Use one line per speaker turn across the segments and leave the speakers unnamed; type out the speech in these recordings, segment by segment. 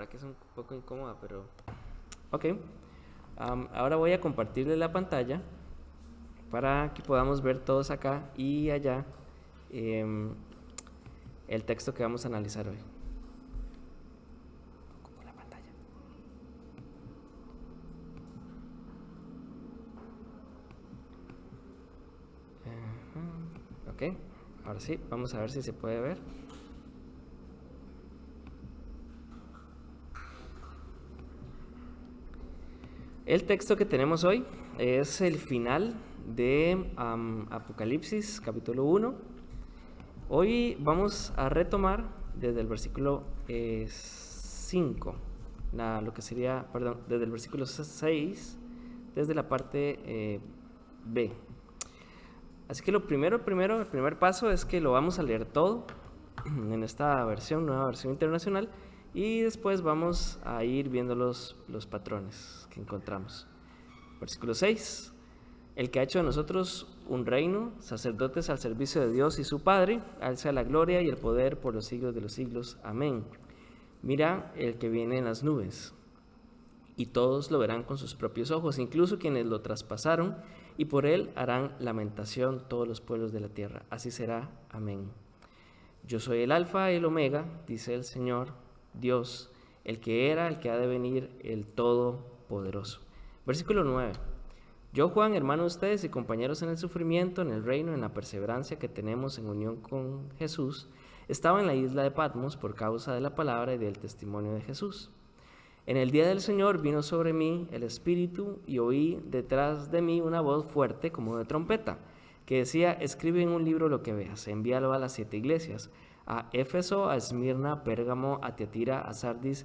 verdad que es un poco incómoda, pero... Ok. Ahora voy a compartirle la pantalla para que podamos ver todos acá y allá em, el texto que vamos a analizar hoy. Ocupo la pantalla. Ok, ahora sí, vamos a ver si se puede ver. El texto que tenemos hoy es el final de Apocalipsis, capítulo 1. Hoy vamos a retomar desde el versículo 5, lo que sería, perdón, desde el versículo 6, desde la parte B. Así que el primer paso es que lo vamos a leer todo en esta nueva versión internacional, y después vamos a ir viendo los patrones que encontramos. Versículo 6. El que ha hecho de nosotros un reino, sacerdotes al servicio de Dios y su Padre, al sea la gloria y el poder por los siglos de los siglos. Amén. Mira el que viene en las nubes, y todos lo verán con sus propios ojos, incluso quienes lo traspasaron, y por él harán lamentación todos los pueblos de la tierra. Así será. Amén. Yo soy el Alfa y el Omega, dice el Señor Dios, el que era, el que ha de venir, el Todopoderoso. Versículo 9. Yo, Juan, hermano de ustedes y compañeros en el sufrimiento, en el reino, en la perseverancia que tenemos en unión con Jesús, estaba en la isla de Patmos por causa de la palabra y del testimonio de Jesús. En el día del Señor vino sobre mí el Espíritu, y oí detrás de mí una voz fuerte como de trompeta, que decía: escribe en un libro lo que veas, envíalo a las 7 iglesias, a Éfeso, a Esmirna, a Pérgamo, a Tiatira, a Sardis,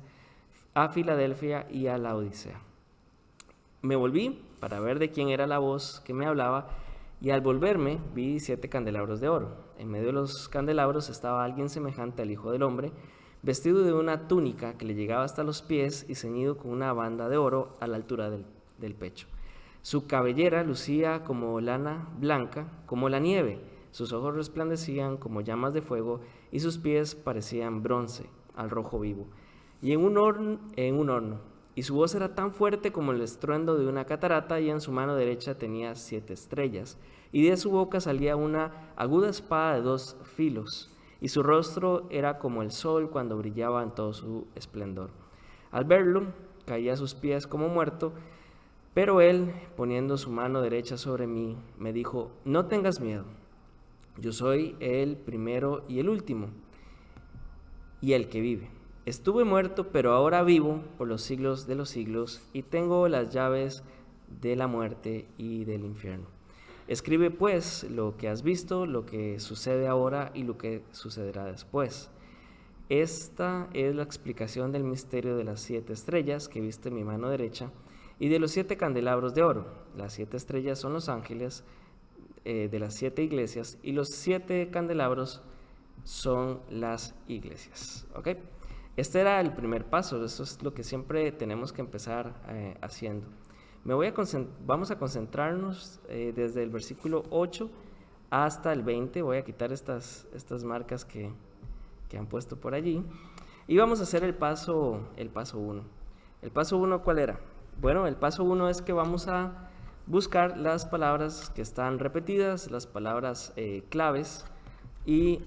a Filadelfia y a la Odisea. Me volví para ver de quién era la voz que me hablaba, y al volverme vi 7 candelabros de oro. En medio de los candelabros estaba alguien semejante al Hijo del Hombre, vestido de una túnica que le llegaba hasta los pies y ceñido con una banda de oro a la altura del pecho. Su cabellera lucía como lana blanca, como la nieve, sus ojos resplandecían como llamas de fuego, y sus pies parecían bronce al rojo vivo, y en un horno, y su voz era tan fuerte como el estruendo de una catarata, y en su mano derecha tenía 7 estrellas, y de su boca salía una aguda espada de 2 filos, y su rostro era como el sol cuando brillaba en todo su esplendor. Al verlo, caí a sus pies como muerto, pero él, poniendo su mano derecha sobre mí, me dijo: no tengas miedo, yo soy el primero y el último, y el que vive. Estuve muerto, pero ahora vivo por los siglos de los siglos, y tengo las llaves de la muerte y del infierno. Escribe pues lo que has visto, lo que sucede ahora y lo que sucederá después. Esta es la explicación del misterio de las 7 estrellas que viste en mi mano derecha y de los 7 candelabros de oro. Las 7 estrellas son los ángeles de las 7 iglesias, y los 7 candelabros son las iglesias. ¿Ok? Este era el primer paso. Eso es lo que siempre tenemos que empezar haciendo. Vamos a concentrarnos desde el versículo 8 hasta el 20. Voy a quitar estas marcas que han puesto por allí, y vamos a hacer el paso 1. ¿El paso 1 cuál era? Bueno, el paso 1 es que vamos a buscar las palabras que están repetidas, las palabras claves, y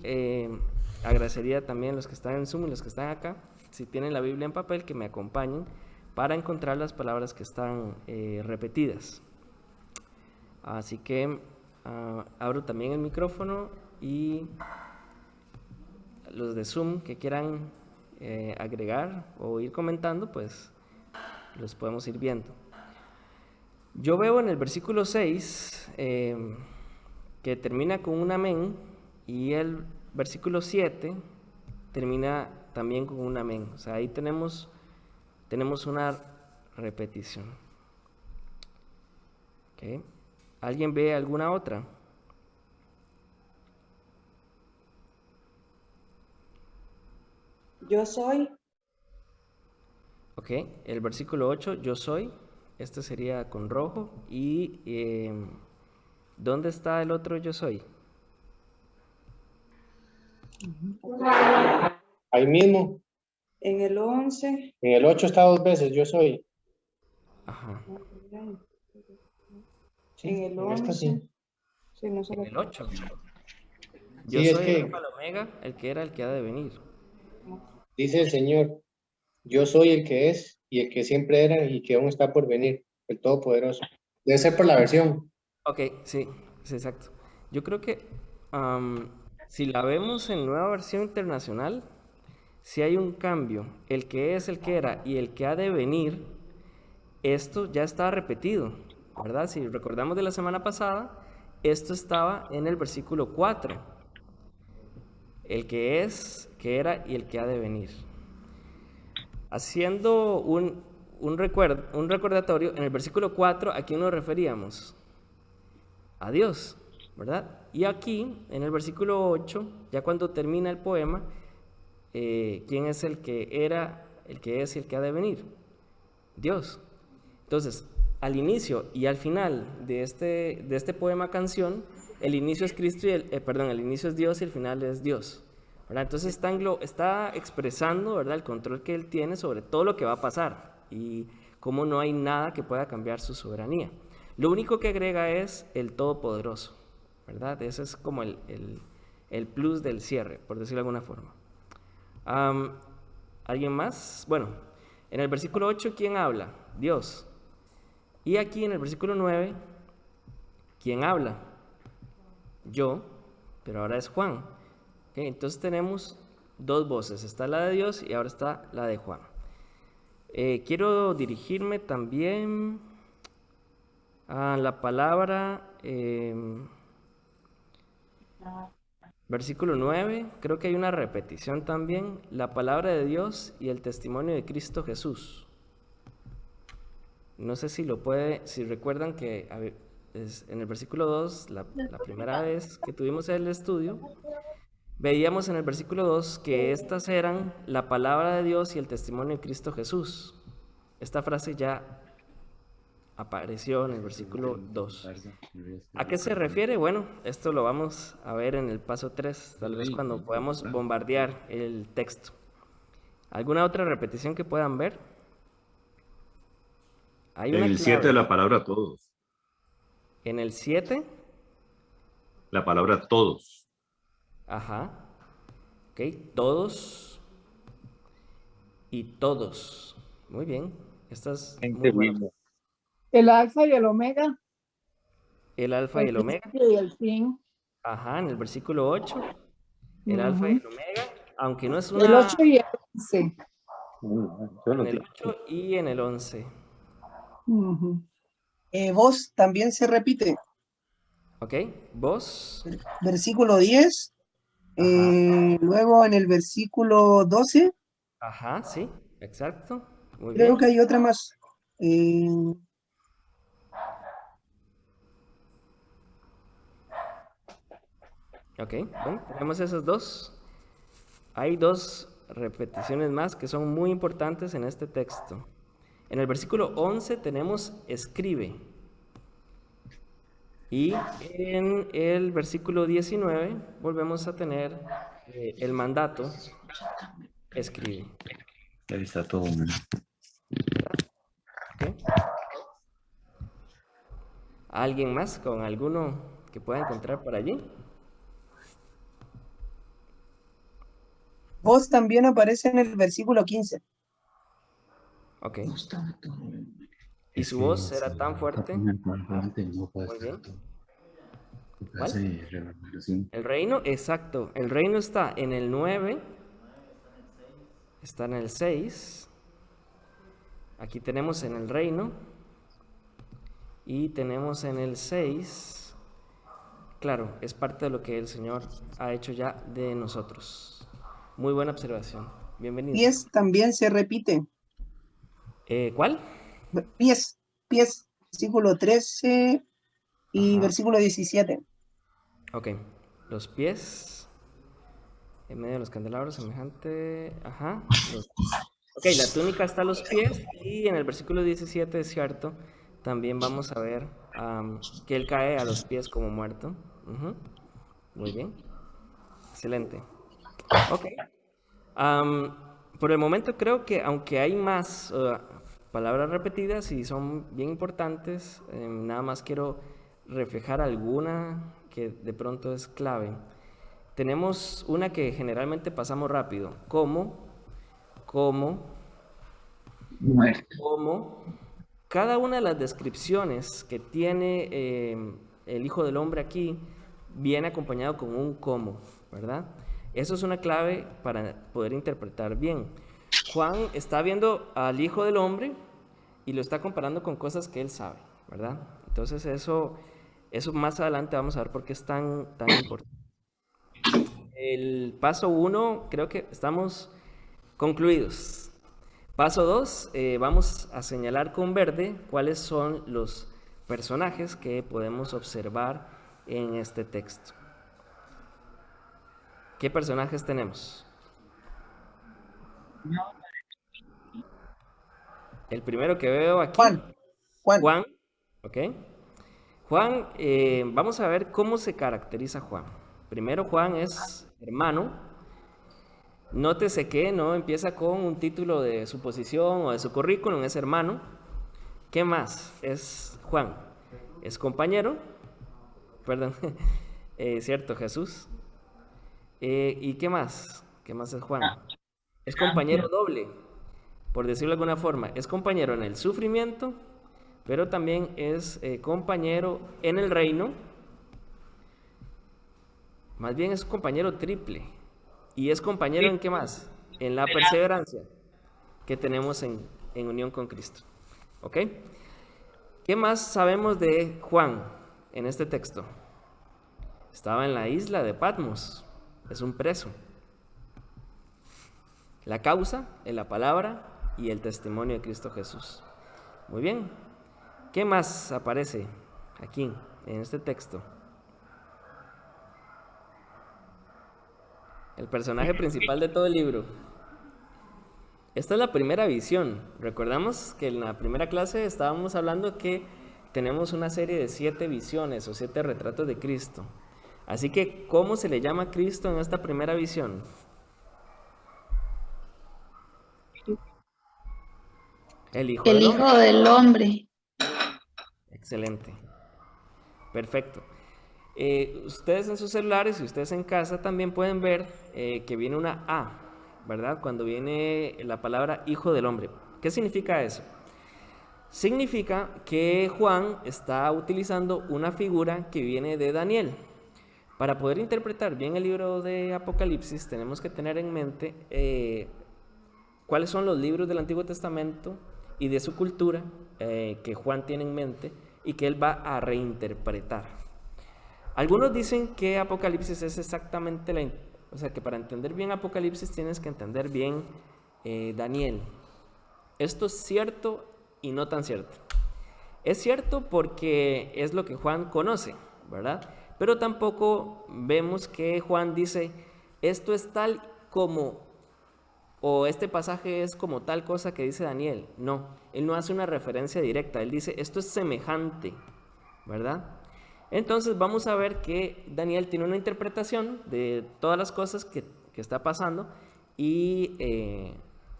agradecería también a los que están en Zoom y los que están acá, si tienen la Biblia en papel, que me acompañen para encontrar las palabras que están repetidas. Así que abro también el micrófono, y los de Zoom que quieran agregar o ir comentando, pues los podemos ir viendo. Yo veo en el versículo 6 que termina con un amén, y el versículo 7 termina también con un amén. O sea, ahí tenemos una repetición. ¿Okay? ¿Alguien ve alguna otra?
Yo soy.
Ok, el versículo 8, yo soy. Este sería con rojo. Y ¿dónde está el otro yo soy?
Ahí mismo.
En el 11.
En el 8 está 2 veces, yo soy.
Ajá.
Sí,
En el
en esta
11.
sí.
Sí, no
En
solo.
el 8. Yo
Sí, es
soy el
que
alfa, el omega, el que era, el que ha de venir.
dice el Señor, yo soy el que es y el que siempre era y que aún está por venir, el Todopoderoso. Debe ser por la versión.
Ok, sí, sí, exacto. Yo creo que si la vemos en nueva versión internacional, si hay un cambio, el que es, el que era y el que ha de venir, esto ya está repetido, ¿verdad? Si recordamos de la semana pasada, esto estaba en el versículo 4, el que es, que era y el que ha de venir. Haciendo un recordatorio, en el versículo 4, ¿a quién nos referíamos? A Dios, ¿verdad? Y aquí, en el versículo 8, ya cuando termina el poema, ¿quién es el que era, el que es y el que ha de venir? Dios. Entonces, al inicio y al final de este poema canción, el inicio es Cristo y el inicio es Dios y el final es Dios. ¿Verdad? Entonces está expresando, ¿verdad?, el control que él tiene sobre todo lo que va a pasar y cómo no hay nada que pueda cambiar su soberanía. Lo único que agrega es el Todopoderoso, ¿verdad? Ese es como el plus del cierre, por decirlo de alguna forma. ¿Alguien más? Bueno, en el versículo 8, ¿quién habla? Dios. Y aquí en el versículo 9, ¿quién habla? Yo, pero ahora es Juan. ¿Ok? Entonces tenemos dos voces, está la de Dios y ahora está la de Juan. Quiero dirigirme también a la palabra, versículo 9, creo que hay una repetición también, la palabra de Dios y el testimonio de Cristo Jesús. No sé si lo puede, si recuerdan que en el versículo 2, la primera vez que tuvimos el estudio, veíamos en el versículo 2 que estas eran la palabra de Dios y el testimonio de Cristo Jesús. Esta frase ya apareció en el versículo 2. ¿A qué se refiere? Bueno, esto lo vamos a ver en el paso 3, tal vez cuando podamos bombardear el texto. ¿Alguna otra repetición que puedan ver? Hay
En
una
el 7
clave.
la palabra todos.
En el 7,
La palabra todos.
ajá, ok, todos y todos. Muy bien, esta es muy buena.
El alfa y el omega,
El alfa y
el
el omega,
principio y el fin.
ajá, en el versículo 8, el alfa y
Ujú.
el omega, aunque no es
El
una,
8 y el 11.
en el 8 y en el 11.
Ujú.
Voz también se repite.
Ok, vos,
Versículo 10.
ajá,
Luego en el versículo 12,
ajá, sí, exacto, muy
creo
bien.
que hay otra más. Eh,
Ok, bueno, tenemos esos dos. Hay dos repeticiones más que son muy importantes en este texto. En el versículo 11 tenemos escribe. Y en el versículo 19 volvemos a tener el mandato, escribe.
Ahí está todo.
¿Verdad? ¿Ok? ¿Alguien más con alguno que pueda encontrar por allí?
voz también aparece en el versículo 15.
Ok. ¿Y
Es
su
que
voz era tan fuerte?
no puede
Muy
estar
bien.
todo.
¿Cuál?
Reverberación.
El reino, exacto. El reino está en el 9, está en el 6. Aquí tenemos en el reino. Y tenemos en el 6. Claro, es parte de lo que el Señor ha hecho ya de nosotros. Muy buena observación. Bienvenidos.
Pies también se repite.
¿Cuál?
Pies, pies, versículo 13 y
Ajá.
versículo 17.
Ok. Los pies en medio de los candelabros, semejante. Ajá. Ok, la túnica está a los pies. Y en el versículo 17, es cierto, también vamos a ver que él cae a los pies como muerto. Ujú. Muy bien. Excelente. Ok. por el momento creo que aunque hay más palabras repetidas y son bien importantes, nada más quiero reflejar alguna que de pronto es clave. Tenemos una que generalmente pasamos rápido, como,
Muerte.
cada una de las descripciones que tiene el Hijo del Hombre aquí viene acompañado con un como, ¿verdad? Eso es una clave para poder interpretar bien. Juan está viendo al Hijo del Hombre y lo está comparando con cosas que él sabe, ¿verdad? Entonces eso más adelante vamos a ver por qué es tan importante. El paso 1, creo que estamos concluidos. Paso 2, vamos a señalar con verde cuáles son los personajes que podemos observar en este texto. ¿Qué personajes tenemos? El primero que veo aquí.
Juan.
¿Ok? Juan, vamos a ver cómo se caracteriza Juan. Primero, Juan es hermano. Nótese que no empieza con un título de su posición o de su currículum, es hermano. ¿Qué más es Juan? Es compañero. Perdón, cierto, Jesús. ¿Y qué más? ¿Qué más es Juan? Es compañero doble, por decirlo de alguna forma. Es compañero en el sufrimiento, pero también es compañero en el reino. Más bien es compañero triple. ¿Y es compañero en qué más? En la perseverancia que tenemos en unión con Cristo. ¿Ok? ¿Qué más sabemos de Juan en este texto? Estaba en la isla de Patmos. Es un preso. La causa en la palabra y el testimonio de Cristo Jesús. Muy bien. ¿Qué más aparece aquí en este texto? El personaje principal de todo el libro. Esta es la primera visión. Recordamos que en la primera clase estábamos hablando que tenemos una serie de 7 visiones o 7 retratos de Cristo. Así que, ¿cómo se le llama a Cristo en esta primera visión? El Hijo
El
del Hombre.
Hijo del Hombre.
Excelente. Perfecto. Ustedes en sus celulares y ustedes en casa también pueden ver que viene una A, ¿verdad? Cuando viene la palabra Hijo del Hombre. ¿Qué significa eso? Significa que Juan está utilizando una figura que viene de Daniel. Para poder interpretar bien el libro de Apocalipsis tenemos que tener en mente cuáles son los libros del Antiguo Testamento y de su cultura que Juan tiene en mente y que él va a reinterpretar. Algunos dicen que Apocalipsis es exactamente o sea que para entender bien Apocalipsis tienes que entender bien Daniel. Esto es cierto y no tan cierto. Es cierto porque es lo que Juan conoce, ¿verdad? Pero tampoco vemos que Juan dice, esto es tal como, o este pasaje es como tal cosa que dice Daniel. No, él no hace una referencia directa, él dice, esto es semejante, ¿verdad? Entonces vamos a ver que Daniel tiene una interpretación de todas las cosas que está pasando y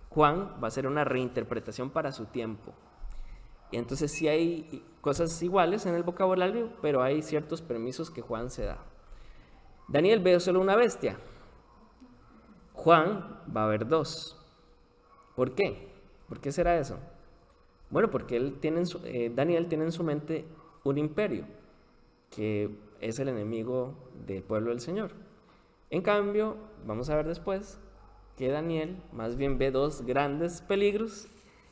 Juan va a hacer una reinterpretación para su tiempo. Y entonces sí hay cosas iguales en el vocabulario, pero hay ciertos permisos que Juan se da. Daniel ve solo una bestia. Juan va a ver 2. ¿Por qué? ¿Por qué será eso? Bueno, porque Daniel tiene en su mente un imperio, que es el enemigo del pueblo del Señor. En cambio, vamos a ver después que Daniel más bien ve 2 grandes peligros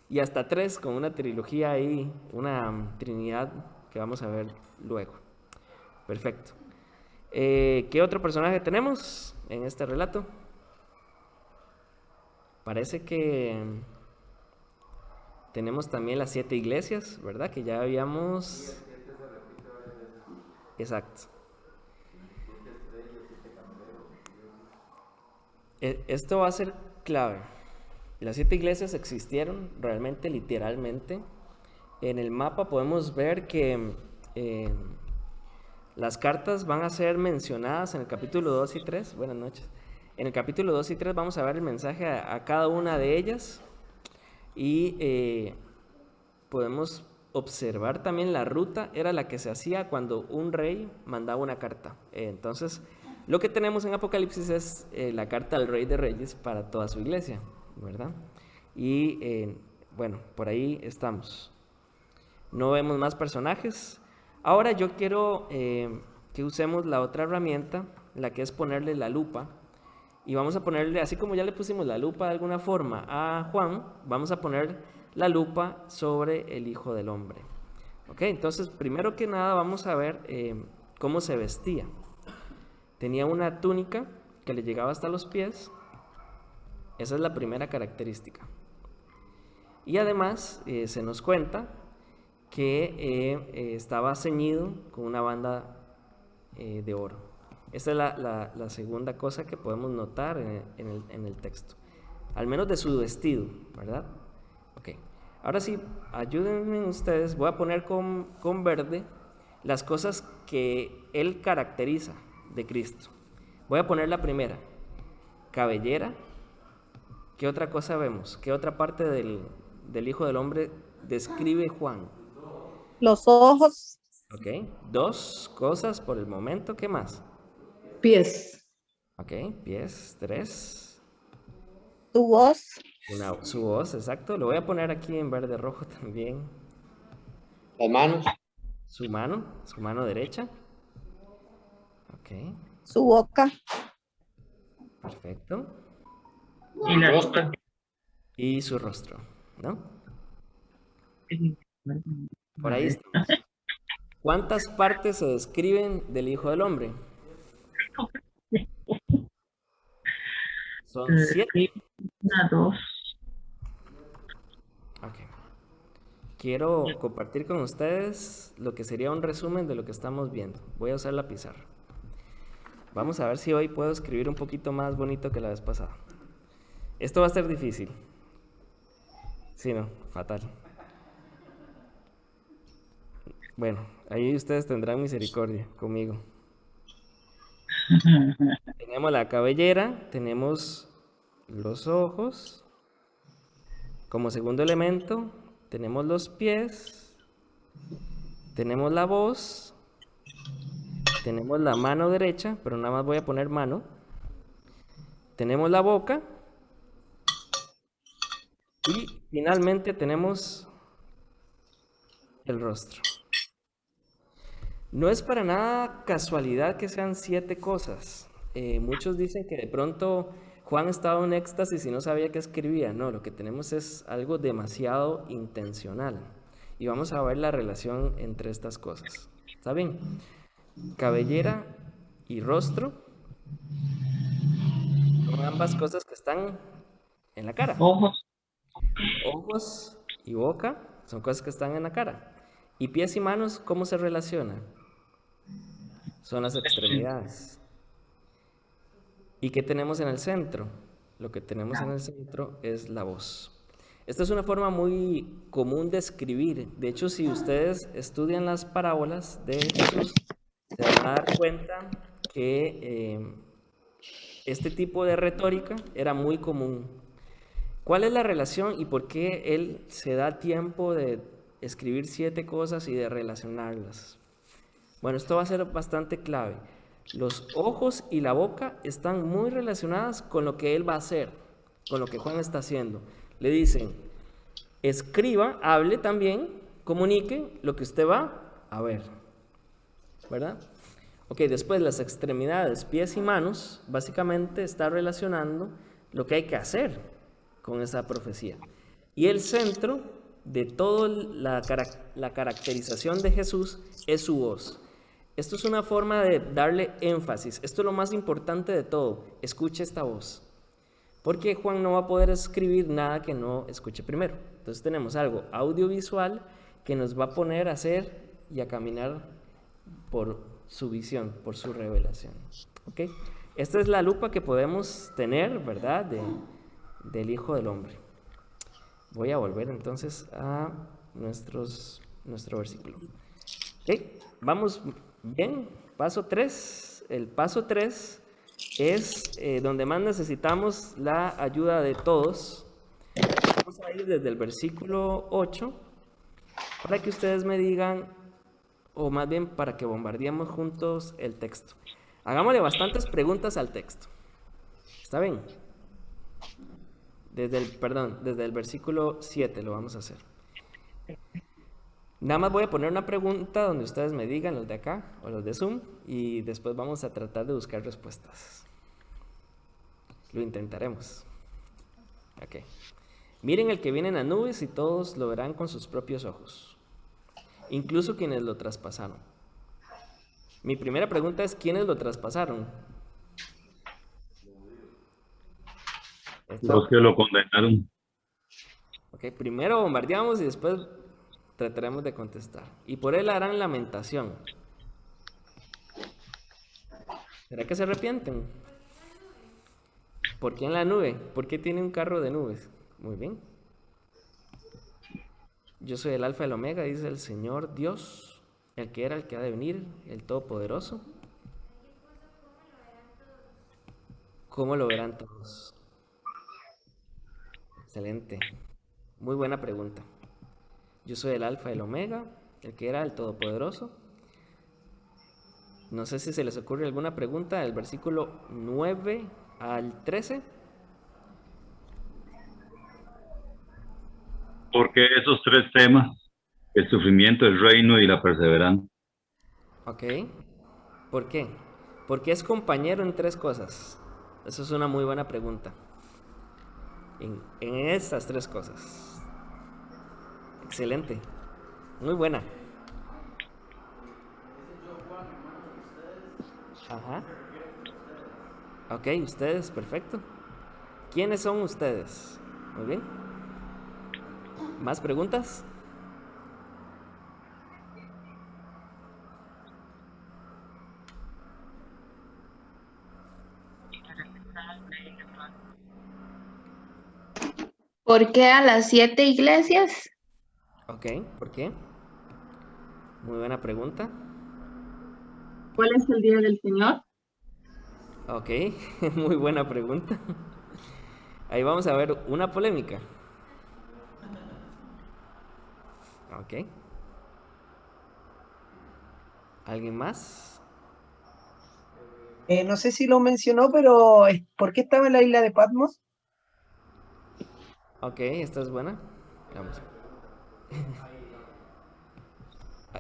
y hasta 3 con una trilogía ahí, una trinidad que vamos a ver luego. Perfecto. ¿Qué otro personaje tenemos en este relato? Parece que tenemos también las 7 iglesias, ¿verdad? Que ya habíamos... Exacto. Esto va a ser clave. Las 7 iglesias existieron realmente, literalmente. En el mapa podemos ver que las cartas van a ser mencionadas en el capítulo 2 y 3. Buenas noches. En el capítulo 2 y 3 vamos a ver el mensaje a cada una de ellas y podemos observar también la ruta, era la que se hacía cuando un rey mandaba una carta. Entonces, lo que tenemos en Apocalipsis es la carta al Rey de Reyes para toda su iglesia, ¿verdad? Y bueno, por ahí estamos. No vemos más personajes. Ahora yo quiero que usemos la otra herramienta, la que es ponerle la lupa. Y vamos a ponerle, así como ya le pusimos la lupa de alguna forma a Juan, vamos a poner la lupa sobre el Hijo del Hombre. Ok, entonces primero que nada vamos a ver cómo se vestía. Tenía una túnica que le llegaba hasta los pies. Esa es la primera característica. Y además se nos cuenta que estaba ceñido con una banda de oro. Esta es la segunda cosa que podemos notar en el texto. Al menos de su vestido, ¿verdad? Ok. Ahora sí, ayúdenme ustedes. Voy a poner con verde las cosas que él caracteriza de Cristo. Voy a poner la primera. Cabellera. ¿Qué otra cosa vemos? ¿Qué otra parte del Hijo del Hombre describe Juan?
Los ojos,
Ok. 2 cosas por el momento. ¿Qué más?
Pies.
Ok. Pies. 3.
su voz,
Su voz, exacto. Lo voy a poner aquí en verde rojo también.
Las manos,
Su mano derecha. Ok.
su boca,
Perfecto.
el rostro,
Y su rostro, ¿no? Por ahí estamos. ¿Cuántas partes se describen del Hijo del Hombre? Son 7.
Una, dos.
Ok. Quiero compartir con ustedes lo que sería un resumen de lo que estamos viendo. Voy a usar la pizarra. Vamos a ver si hoy puedo escribir un poquito más bonito que la vez pasada. Esto va a ser difícil. Sí, no, fatal. Bueno, ahí ustedes tendrán misericordia conmigo. Tenemos la cabellera, tenemos los ojos. Como segundo elemento, tenemos los pies, tenemos la voz, tenemos la mano derecha, pero nada más voy a poner mano. Tenemos la boca. Y finalmente tenemos el rostro. No es para nada casualidad que sean 7 cosas. Muchos dicen que de pronto Juan estaba en éxtasis y no sabía qué escribía. No, lo que tenemos es algo demasiado intencional. Y vamos a ver la relación entre estas cosas. ¿Está bien? Cabellera y rostro son ambas cosas que están en la cara.
Ojos,
Ojos y boca son cosas que están en la cara. Y pies y manos, ¿cómo se relacionan? Son las extremidades. ¿Y qué tenemos en el centro? Lo que tenemos en el centro es la voz. Esta es una forma muy común de escribir. De hecho, si ustedes estudian las parábolas de Jesús, se van a dar cuenta que este tipo de retórica era muy común. ¿Cuál es la relación y por qué él se da tiempo de escribir 7 cosas y de relacionarlas? Bueno, esto va a ser bastante clave. Los ojos y la boca están muy relacionadas con lo que él va a hacer, con lo que Juan está haciendo. Le dicen, escriba, hable también, comunique lo que usted va a ver, ¿verdad? Ok, después las extremidades, pies y manos, básicamente está relacionando lo que hay que hacer con esa profecía. Y el centro de toda la caracterización de Jesús es su voz. Esto es una forma de darle énfasis. Esto es lo más importante de todo. Escuche esta voz. Porque Juan no va a poder escribir nada que no escuche primero. Entonces tenemos algo audiovisual que nos va a poner a hacer y a caminar por su visión, por su revelación. ¿Ok? Esta es la lupa que podemos tener, ¿verdad? Del Hijo del Hombre. Voy a volver entonces a nuestro versículo. ¿Ok? Vamos bien. Paso 3. El paso 3 es donde más necesitamos la ayuda de todos. Vamos a ir desde el versículo 8 para que ustedes me digan, o más bien para que bombardeemos juntos el texto. Hagámosle bastantes preguntas al texto. ¿Está bien? Desde el versículo 7 lo vamos a hacer. Nada más voy a poner una pregunta donde ustedes me digan, los de acá o los de Zoom, y después vamos a tratar de buscar respuestas. Lo intentaremos. Ok. Miren el que viene en las nubes y todos lo verán con sus propios ojos, incluso quienes lo traspasaron. Mi primera pregunta es, ¿quiénes lo traspasaron?
Los que lo condenaron.
Ok, primero bombardeamos y después trataremos de contestar. Y por él harán lamentación. ¿Será que se arrepienten? ¿Por qué en la nube? ¿Por qué tiene un carro de nubes? Muy bien. Yo soy el alfa y el omega, dice el Señor Dios, el que era, el que ha de venir, el Todopoderoso. ¿Cómo lo verán todos? Excelente. Muy buena pregunta. Yo soy el alfa y el omega, el que era, el Todopoderoso. No sé si se les ocurre alguna pregunta del versículo 9 al 13.
Porque esos tres temas, el sufrimiento, el reino y la perseverancia.
Ok. ¿Por qué? Porque es compañero en tres cosas. Eso es una muy buena pregunta. En estas tres cosas. Excelente. Muy buena. Ajá. Ok, ustedes, perfecto. ¿Quiénes son ustedes? Muy bien. ¿Más preguntas?
¿Por qué a las 7 iglesias?
Ok, ¿por qué? Muy buena pregunta.
¿Cuál es el día del Señor?
Ok, muy buena pregunta. Ahí vamos a ver una polémica. Ok. ¿Alguien más?
No sé si lo mencionó, pero ¿por qué estaba en la isla de Patmos?
Ok, esta es buena. Vamos.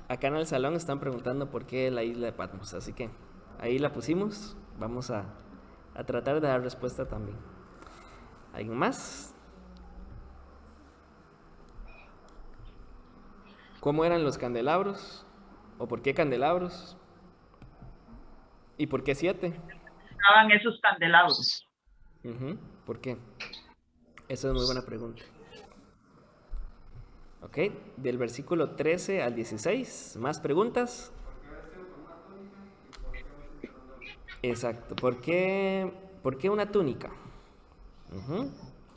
Acá en el salón están preguntando por qué la isla de Patmos, así que ahí la pusimos. Vamos a tratar de dar respuesta también. ¿Alguien más? ¿Cómo eran los candelabros? ¿O por qué candelabros? ¿Y por qué 7?
Estaban esos candelabros.
¿Por qué? Esa es muy buena pregunta. Ok, del versículo 13 al 16, ¿más preguntas? Exacto, por qué una túnica?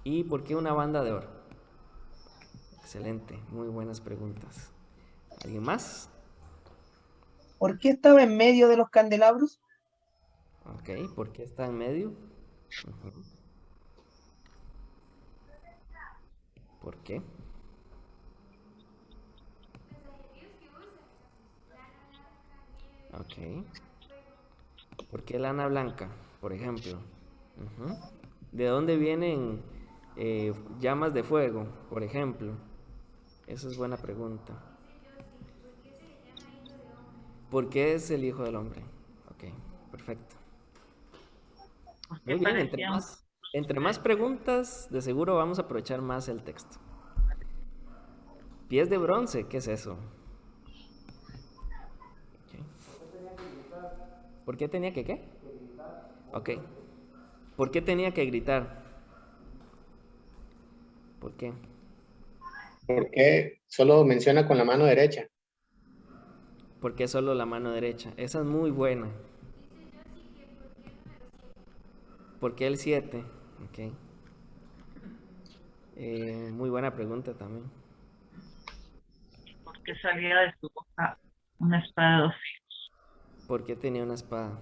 ¿Y por qué una banda de oro? Excelente, muy buenas preguntas. ¿Alguien más?
¿Por qué estaba en medio de los candelabros?
Ok, ¿por qué está en medio? ¿Por qué? Ok. ¿Por qué lana blanca, por ejemplo? ¿De dónde vienen llamas de fuego, por ejemplo? Esa es buena pregunta. ¿Por qué es el Hijo del Hombre? Ok, perfecto. Muy bien, entre más preguntas, de seguro vamos a aprovechar más el texto. Pies de bronce, ¿qué es eso? Okay. ¿Por qué tenía que qué? Ok. ¿Por qué tenía que gritar? ¿Por qué?
Porque solo menciona con la mano derecha.
¿Por qué solo la mano derecha? Esa es muy buena. ¿Por qué el 7? Ok. Muy buena pregunta también.
¿Por qué salía de su boca una espada de 2 filos?
¿Por qué tenía una espada?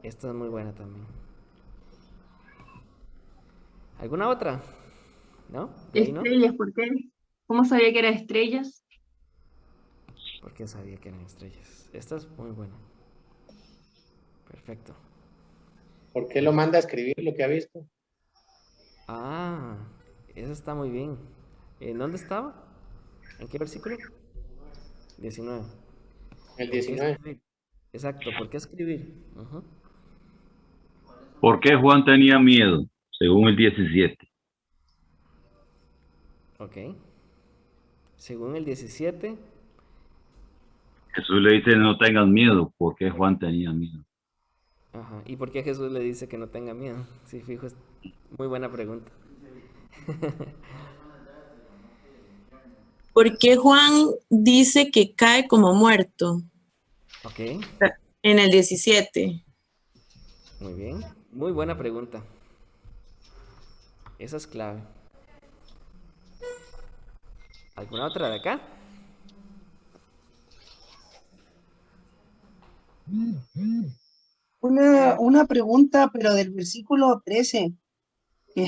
Esta es muy buena también. ¿Alguna otra? ¿No? ¿De ahí no?
Estrellas, ¿por qué? ¿Cómo sabía que eran estrellas?
Porque sabía que eran estrellas. Esta es muy buena. Perfecto.
¿Por qué lo manda a escribir lo que ha visto?
Ah, esa está muy bien. ¿En dónde estaba? ¿En qué versículo? 19.
El
¿Por qué
19.
escribir? Exacto, ¿por qué escribir? Ujú.
¿Por qué Juan tenía miedo? Según el 17.
Ok. Según el 17.
Jesús le dice, no tengas miedo. ¿Por qué Juan tenía miedo?
Ajá. ¿Y por qué Jesús le dice que no tenga miedo? Sí, fijo, es muy buena pregunta.
¿Por qué Juan dice que cae como muerto?
Ok,
En el 17.
muy bien. Muy buena pregunta. Esa es clave. ¿Alguna otra de acá?
Una pregunta, pero del versículo 13, que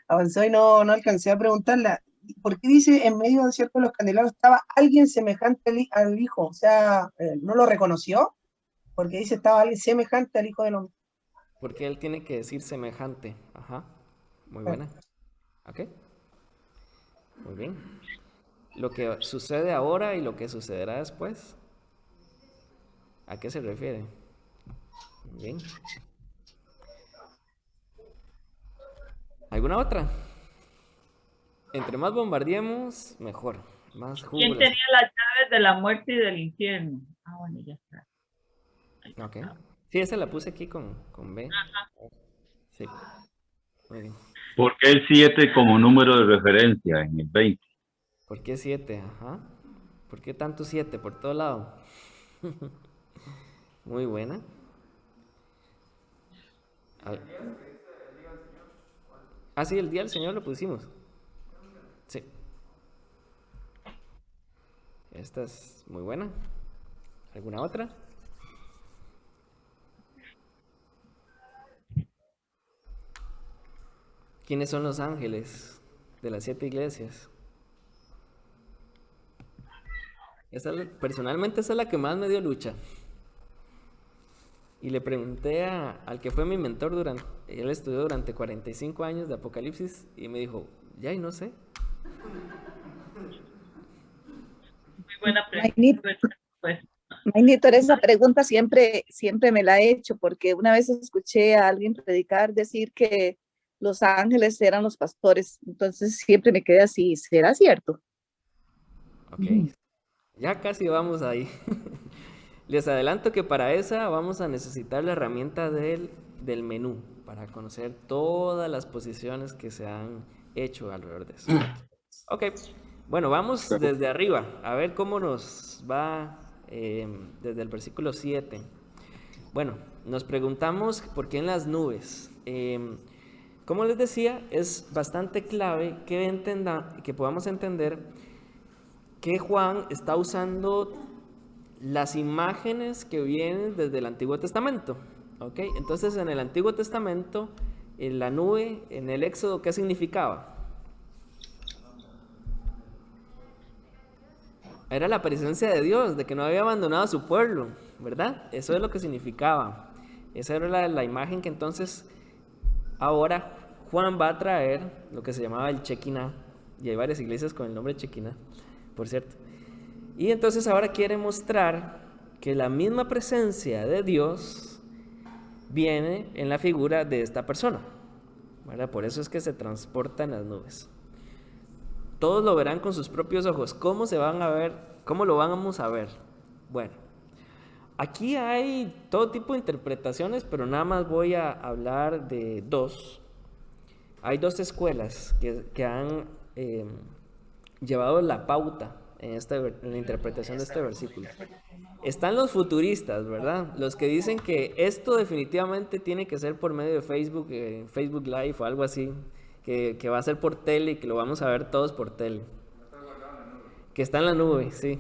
avanzó y no alcancé a preguntarla. ¿Por qué dice en medio de cierto de los candelabros estaba alguien semejante al Hijo? O sea, ¿no lo reconoció? Porque dice estaba alguien semejante al Hijo del Hombre.
Porque él tiene que decir semejante. Ajá. Muy buena. Ok. Muy bien. Lo que sucede ahora y lo que sucederá después. ¿A qué se refiere? Muy bien. ¿Alguna otra? Entre más bombardeemos, mejor. Más jugo.
¿Quién tenía las llaves de la muerte y del infierno? Ah, bueno, ya está.
Ok. Sí, esa la puse aquí con B. Sí. Muy bien.
¿Por qué el 7 como número de referencia en el 20?
¿Por qué 7? Ajá. ¿Por qué tanto 7 por todo lado? Muy buena. Ah, sí, el día del Señor lo pusimos. Sí. Esta es muy buena. ¿Alguna otra? ¿Quiénes son los ángeles de las 7 iglesias? Personalmente esa es la que más me dio lucha. Y le pregunté al que fue mi mentor él estudió durante 45 años de Apocalipsis y me dijo, ya y no sé.
Muy buena
Mainito,
pregunta. Pues,
Mainítor, esa pregunta siempre me la he hecho, porque una vez escuché a alguien predicar decir que los ángeles eran los pastores, entonces siempre me quedé así, ¿será cierto?
Ok, ya casi vamos ahí. Les adelanto que para esa vamos a necesitar la herramienta del menú para conocer todas las posiciones que se han hecho alrededor de eso. Ok, bueno, vamos desde arriba a ver cómo nos va desde el versículo 7. Bueno, nos preguntamos por qué en las nubes. Como les decía, es bastante clave que podamos entender que Juan está usando las imágenes que vienen desde el Antiguo Testamento. ¿Ok? Entonces, en el Antiguo Testamento, en la nube, en el Éxodo, ¿qué significaba? Era la presencia de Dios, de que no había abandonado a su pueblo, ¿verdad? Eso es lo que significaba. Esa era la imagen que entonces ahora Juan va a traer, lo que se llamaba el Shekinah, y hay varias iglesias con el nombre Shekinah, por cierto. Y entonces ahora quiere mostrar que la misma presencia de Dios viene en la figura de esta persona, ¿verdad? Por eso es que se transporta en las nubes. Todos lo verán con sus propios ojos. ¿Cómo se van a ver? ¿Cómo lo vamos a ver? Bueno, aquí hay todo tipo de interpretaciones, pero nada más voy a hablar de dos. Hay dos escuelas que han llevado la pauta en la interpretación de este versículo. Están los futuristas, ¿verdad? Los que dicen que esto definitivamente tiene que ser por medio de Facebook, Facebook Live o algo así, que va a ser por tele y que lo vamos a ver todos por tele. Que está en la nube, sí,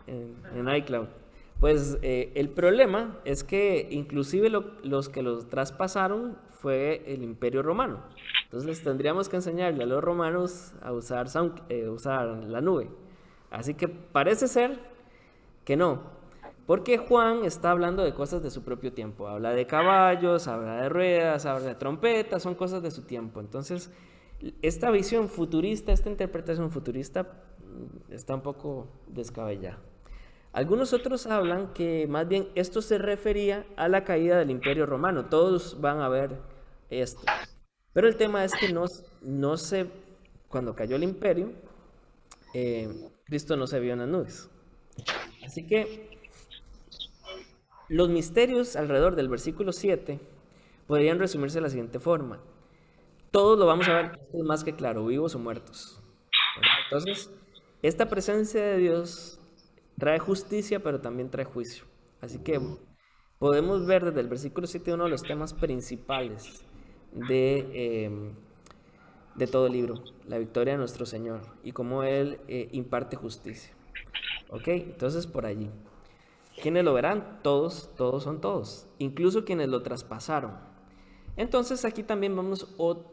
en iCloud. Pues el problema es que inclusive los que los traspasaron fue el Imperio Romano. Entonces tendríamos que enseñarle a los romanos a usar la nube. Así que parece ser que no, porque Juan está hablando de cosas de su propio tiempo. Habla de caballos, habla de ruedas, habla de trompetas, son cosas de su tiempo. Entonces, esta visión futurista, esta interpretación futurista está un poco descabellada. Algunos otros hablan que más bien esto se refería a la caída del Imperio Romano. Todos van a ver esto. Pero el tema es que cuando cayó el imperio, Cristo no se vio en las nubes. Así que los misterios alrededor del versículo 7 podrían resumirse de la siguiente forma. Todos lo vamos a ver, esto es más que claro, vivos o muertos. Entonces, esta presencia de Dios trae justicia, pero también trae juicio. Así que podemos ver desde el versículo 7 uno de los temas principales de todo el libro, la victoria de nuestro Señor y cómo Él imparte justicia. ¿Ok? Entonces por allí. ¿Quiénes lo verán? Todos son todos, incluso quienes lo traspasaron. Entonces aquí también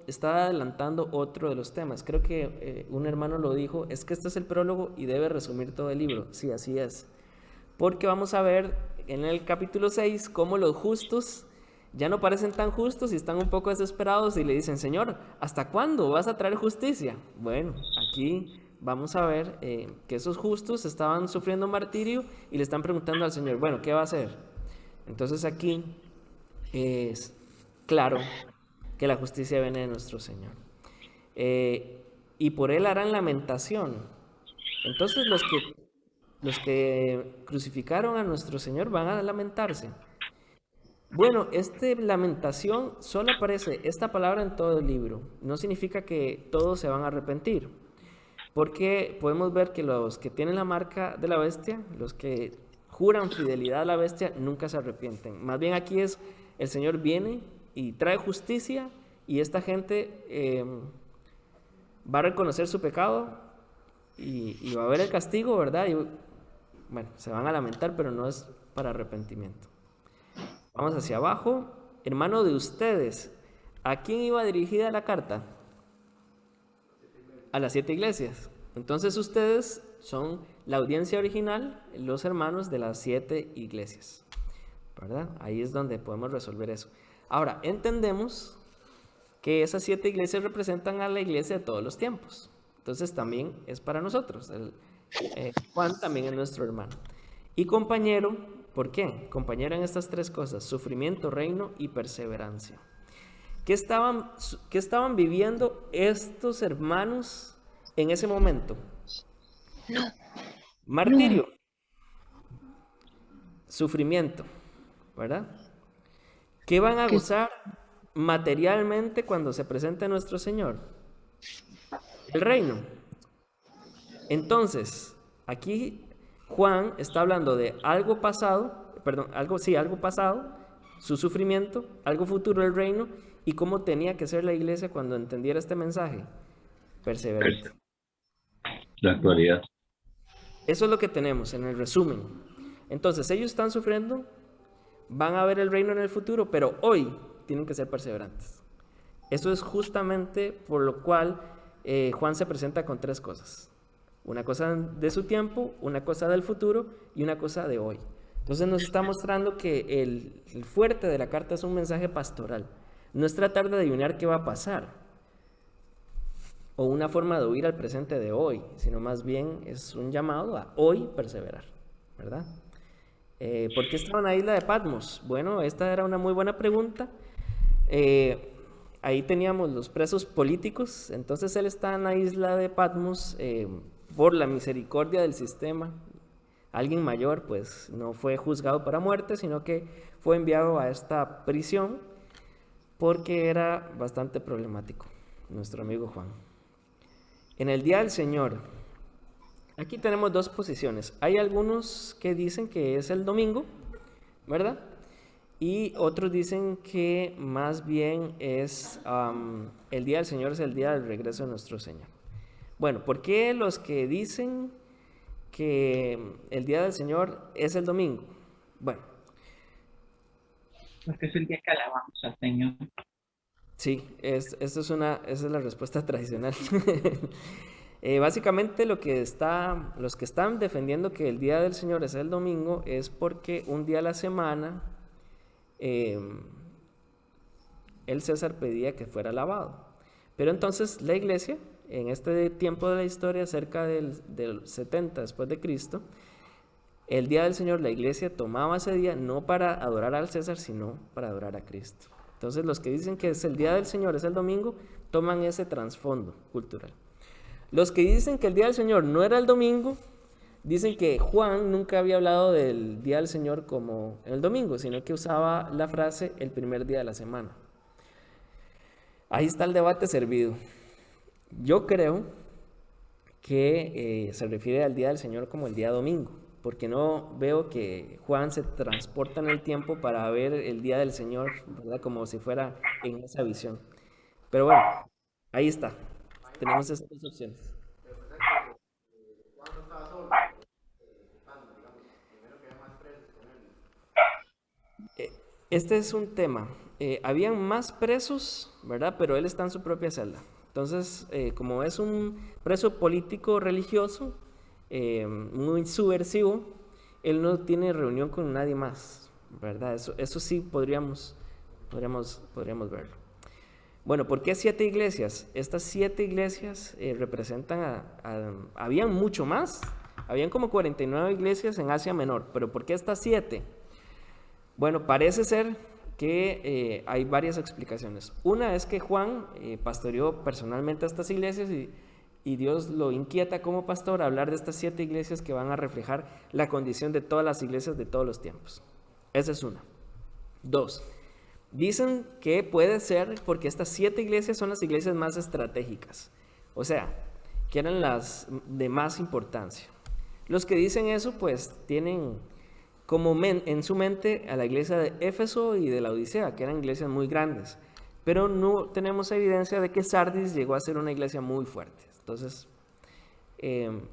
está adelantando otro de los temas. Creo que un hermano lo dijo, es que este es el prólogo y debe resumir todo el libro. Sí, así es. Porque vamos a ver en el capítulo 6 cómo los justos ya no parecen tan justos y están un poco desesperados y le dicen, Señor, ¿hasta cuándo vas a traer justicia? Bueno, aquí vamos a ver que esos justos estaban sufriendo martirio y le están preguntando al Señor, bueno, ¿qué va a hacer? Entonces aquí es claro que la justicia viene de nuestro Señor. Y por Él harán lamentación. Entonces los que crucificaron a nuestro Señor van a lamentarse. Bueno, lamentación solo aparece esta palabra en todo el libro. No significa que todos se van a arrepentir. Porque podemos ver que los que tienen la marca de la bestia, los que juran fidelidad a la bestia, nunca se arrepienten. Más bien aquí el Señor viene y trae justicia y esta gente va a reconocer su pecado y va a haber el castigo, ¿verdad? Y bueno, se van a lamentar, pero no es para arrepentimiento. Vamos hacia abajo. Hermano de ustedes, ¿a quién iba dirigida la carta? A las 7 iglesias. Entonces ustedes son la audiencia original, los hermanos de las 7 iglesias, ¿verdad? Ahí es donde podemos resolver eso. Ahora, entendemos que esas 7 iglesias representan a la iglesia de todos los tiempos. Entonces también es para nosotros. Juan también es nuestro hermano. Y compañero, ¿por qué? Compañero en estas 3 cosas, sufrimiento, reino y perseverancia. ¿Qué estaban viviendo estos hermanos en ese momento? Martirio, sufrimiento, ¿verdad? ¿Qué van a gozar materialmente cuando se presente nuestro Señor? El reino. Entonces, aquí Juan está hablando de algo pasado, algo pasado, su sufrimiento, algo futuro, el reino, y cómo tenía que ser la iglesia cuando entendiera este mensaje. Perseverante.
La actualidad.
Eso es lo que tenemos en el resumen. Entonces, ellos están sufriendo, van a ver el reino en el futuro, pero hoy tienen que ser perseverantes. Eso es justamente por lo cual Juan se presenta con 3 cosas. Una cosa de su tiempo, una cosa del futuro y una cosa de hoy. Entonces nos está mostrando que el fuerte de la carta es un mensaje pastoral. No es tratar de adivinar qué va a pasar o una forma de huir al presente de hoy, sino más bien es un llamado a hoy perseverar, ¿verdad? ¿Por qué estaban en la isla de Patmos? Bueno, esta era una muy buena pregunta. Ahí teníamos los presos políticos, entonces él está en la isla de Patmos por la misericordia del sistema. Alguien mayor pues no fue juzgado para muerte, sino que fue enviado a esta prisión porque era bastante problemático, nuestro amigo Juan. En el día del Señor, aquí tenemos 2 posiciones. Hay algunos que dicen que es el domingo, ¿verdad? Y otros dicen que más bien es el día del Señor es el día del regreso de nuestro Señor. Bueno, ¿por qué los que dicen que el día del Señor es el domingo? Bueno,
Porque es el día que alabamos al Señor.
sí, esa es la respuesta tradicional. Básicamente los que están defendiendo que el día del Señor es el domingo es porque un día a la semana el César pedía que fuera alabado. Pero entonces la iglesia, en este tiempo de la historia, cerca del 70 después de Cristo, el día del Señor, la iglesia tomaba ese día no para adorar al César, sino para adorar a Cristo. Entonces los que dicen que es el día del Señor, es el domingo, toman ese trasfondo cultural. Los que dicen que el día del Señor no era el domingo, dicen que Juan nunca había hablado del día del Señor como el domingo, sino que usaba la frase el primer día de la semana. Ahí está el debate servido. Yo creo que se refiere al día del Señor como el día domingo, porque no veo que Juan se transporta en el tiempo para ver el día del Señor, ¿verdad? Como si fuera en esa visión. Pero bueno, ahí está. Tenemos esas dos opciones. Este es un tema. Habían más presos, ¿verdad? Pero él está en su propia celda. Entonces, como es un preso político religioso, muy subversivo, él no tiene reunión con nadie más, ¿verdad? Eso sí podríamos verlo. Bueno, ¿por qué 7 iglesias? Estas 7 iglesias representan habían mucho más, habían como 49 iglesias en Asia Menor, pero ¿por qué estas 7? Bueno, parece ser que hay varias explicaciones. Una es que Juan pastoreó personalmente a estas iglesias y Dios lo inquieta como pastor a hablar de estas 7 iglesias que van a reflejar la condición de todas las iglesias de todos los tiempos. Esa es una. 2. Dicen que puede ser porque estas 7 iglesias son las iglesias más estratégicas, o sea, que eran las de más importancia. Los que dicen eso pues tienen como en su mente a la iglesia de Éfeso y de la Odisea, que eran iglesias muy grandes, pero no tenemos evidencia de que Sardis llegó a ser una iglesia muy fuerte. Entonces,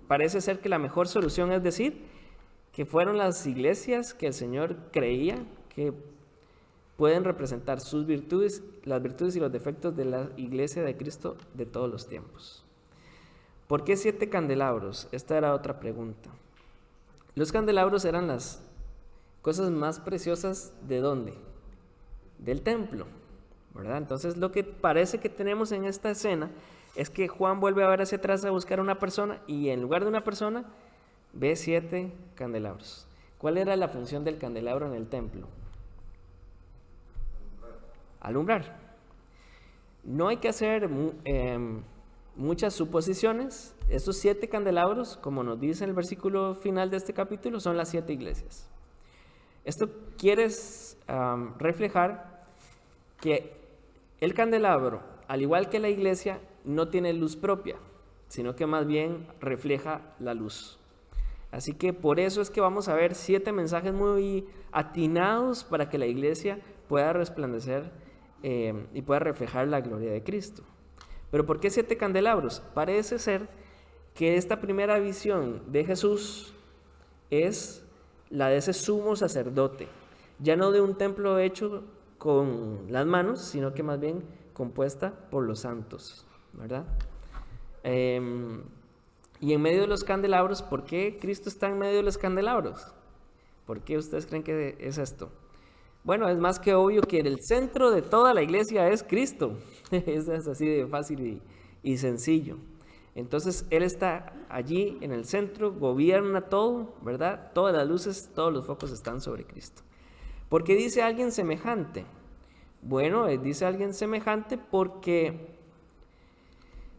parece ser que la mejor solución es decir que fueron las iglesias que el Señor creía que pueden representar sus virtudes, las virtudes y los defectos de la iglesia de Cristo de todos los tiempos. ¿Por qué 7 candelabros? Esta era otra pregunta. Los candelabros eran las cosas más preciosas ¿de dónde? Del templo, ¿verdad? Entonces lo que parece que tenemos en esta escena es que Juan vuelve a ver hacia atrás a buscar a una persona y en lugar de una persona ve 7 candelabros. ¿Cuál era la función del candelabro en el templo? Alumbrar. No hay que hacer muchas suposiciones. Estos 7 candelabros, como nos dice el versículo final de este capítulo, son las 7 iglesias. Esto quiere reflejar que el candelabro, al igual que la iglesia, no tiene luz propia, sino que más bien refleja la luz. Así que por eso es que vamos a ver 7 mensajes muy atinados para que la iglesia pueda resplandecer y pueda reflejar la gloria de Cristo. Pero ¿por qué 7 candelabros? Parece ser que esta primera visión de Jesús es la de ese sumo sacerdote, ya no de un templo hecho con las manos, sino que más bien compuesta por los santos, ¿verdad? Y en medio de los candelabros, ¿por qué Cristo está en medio de los candelabros? ¿Por qué ustedes creen que es esto? Bueno, es más que obvio que el centro de toda la iglesia es Cristo. Es así de fácil y sencillo. Entonces, Él está allí en el centro, gobierna todo, ¿verdad? Todas las luces, todos los focos están sobre Cristo. ¿Por qué dice alguien semejante? Bueno, dice alguien semejante porque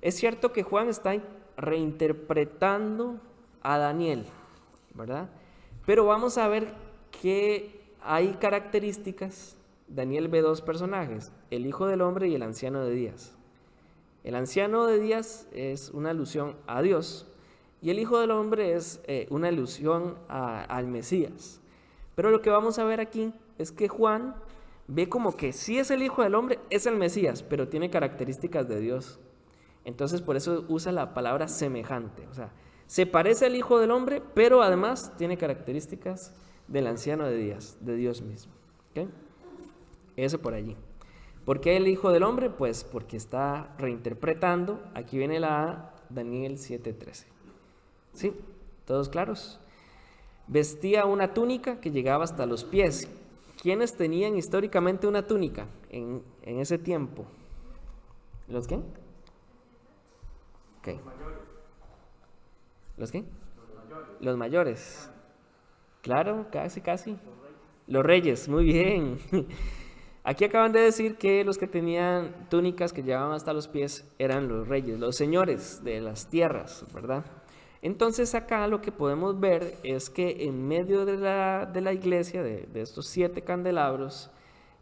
es cierto que Juan está reinterpretando a Daniel, ¿verdad? Pero vamos a ver que hay características. Daniel ve 2 personajes, el Hijo del Hombre y el Anciano de Días. El Anciano de Días es una alusión a Dios y el Hijo del Hombre es una alusión al Mesías. Pero lo que vamos a ver aquí es que Juan ve como que sí es el Hijo del Hombre, es el Mesías, pero tiene características de Dios. Entonces por eso usa la palabra semejante, o sea, se parece al Hijo del Hombre, pero además tiene características del anciano de días, de Dios mismo. ¿Ok? Eso por allí. ¿Por qué el Hijo del Hombre? Pues porque está reinterpretando, aquí viene la A, Daniel 7:13. ¿Sí? ¿Todos claros? Vestía una túnica que llegaba hasta los pies. ¿Quiénes tenían históricamente una túnica en ese tiempo? ¿Los qué? Ok. ¿Los qué? Los mayores. Claro, casi. Los reyes, muy bien. Aquí acaban de decir que los que tenían túnicas que llegaban hasta los pies eran los reyes, los señores de las tierras, ¿verdad? Entonces acá lo que podemos ver es que en medio de la iglesia, de estos 7 candelabros,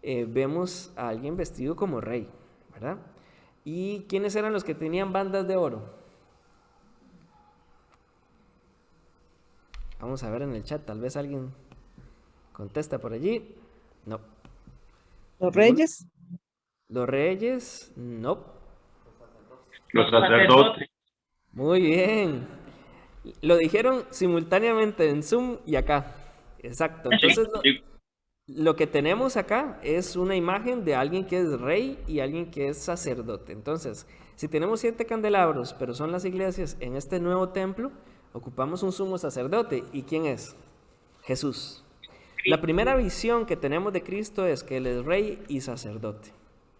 vemos a alguien vestido como rey, ¿verdad? ¿Y quiénes eran los que tenían bandas de oro? Vamos a ver en el chat, tal vez alguien contesta por allí. No.
¿Los reyes?
Los reyes, no.
Los sacerdotes.
Muy bien. Lo dijeron simultáneamente en Zoom y acá. Exacto. Entonces lo que tenemos acá es una imagen de alguien que es rey y alguien que es sacerdote. Entonces, si tenemos 7 candelabros, pero son las iglesias en este nuevo templo, ocupamos un sumo sacerdote. ¿Y quién es? Jesús. La primera visión que tenemos de Cristo es que Él es rey y sacerdote.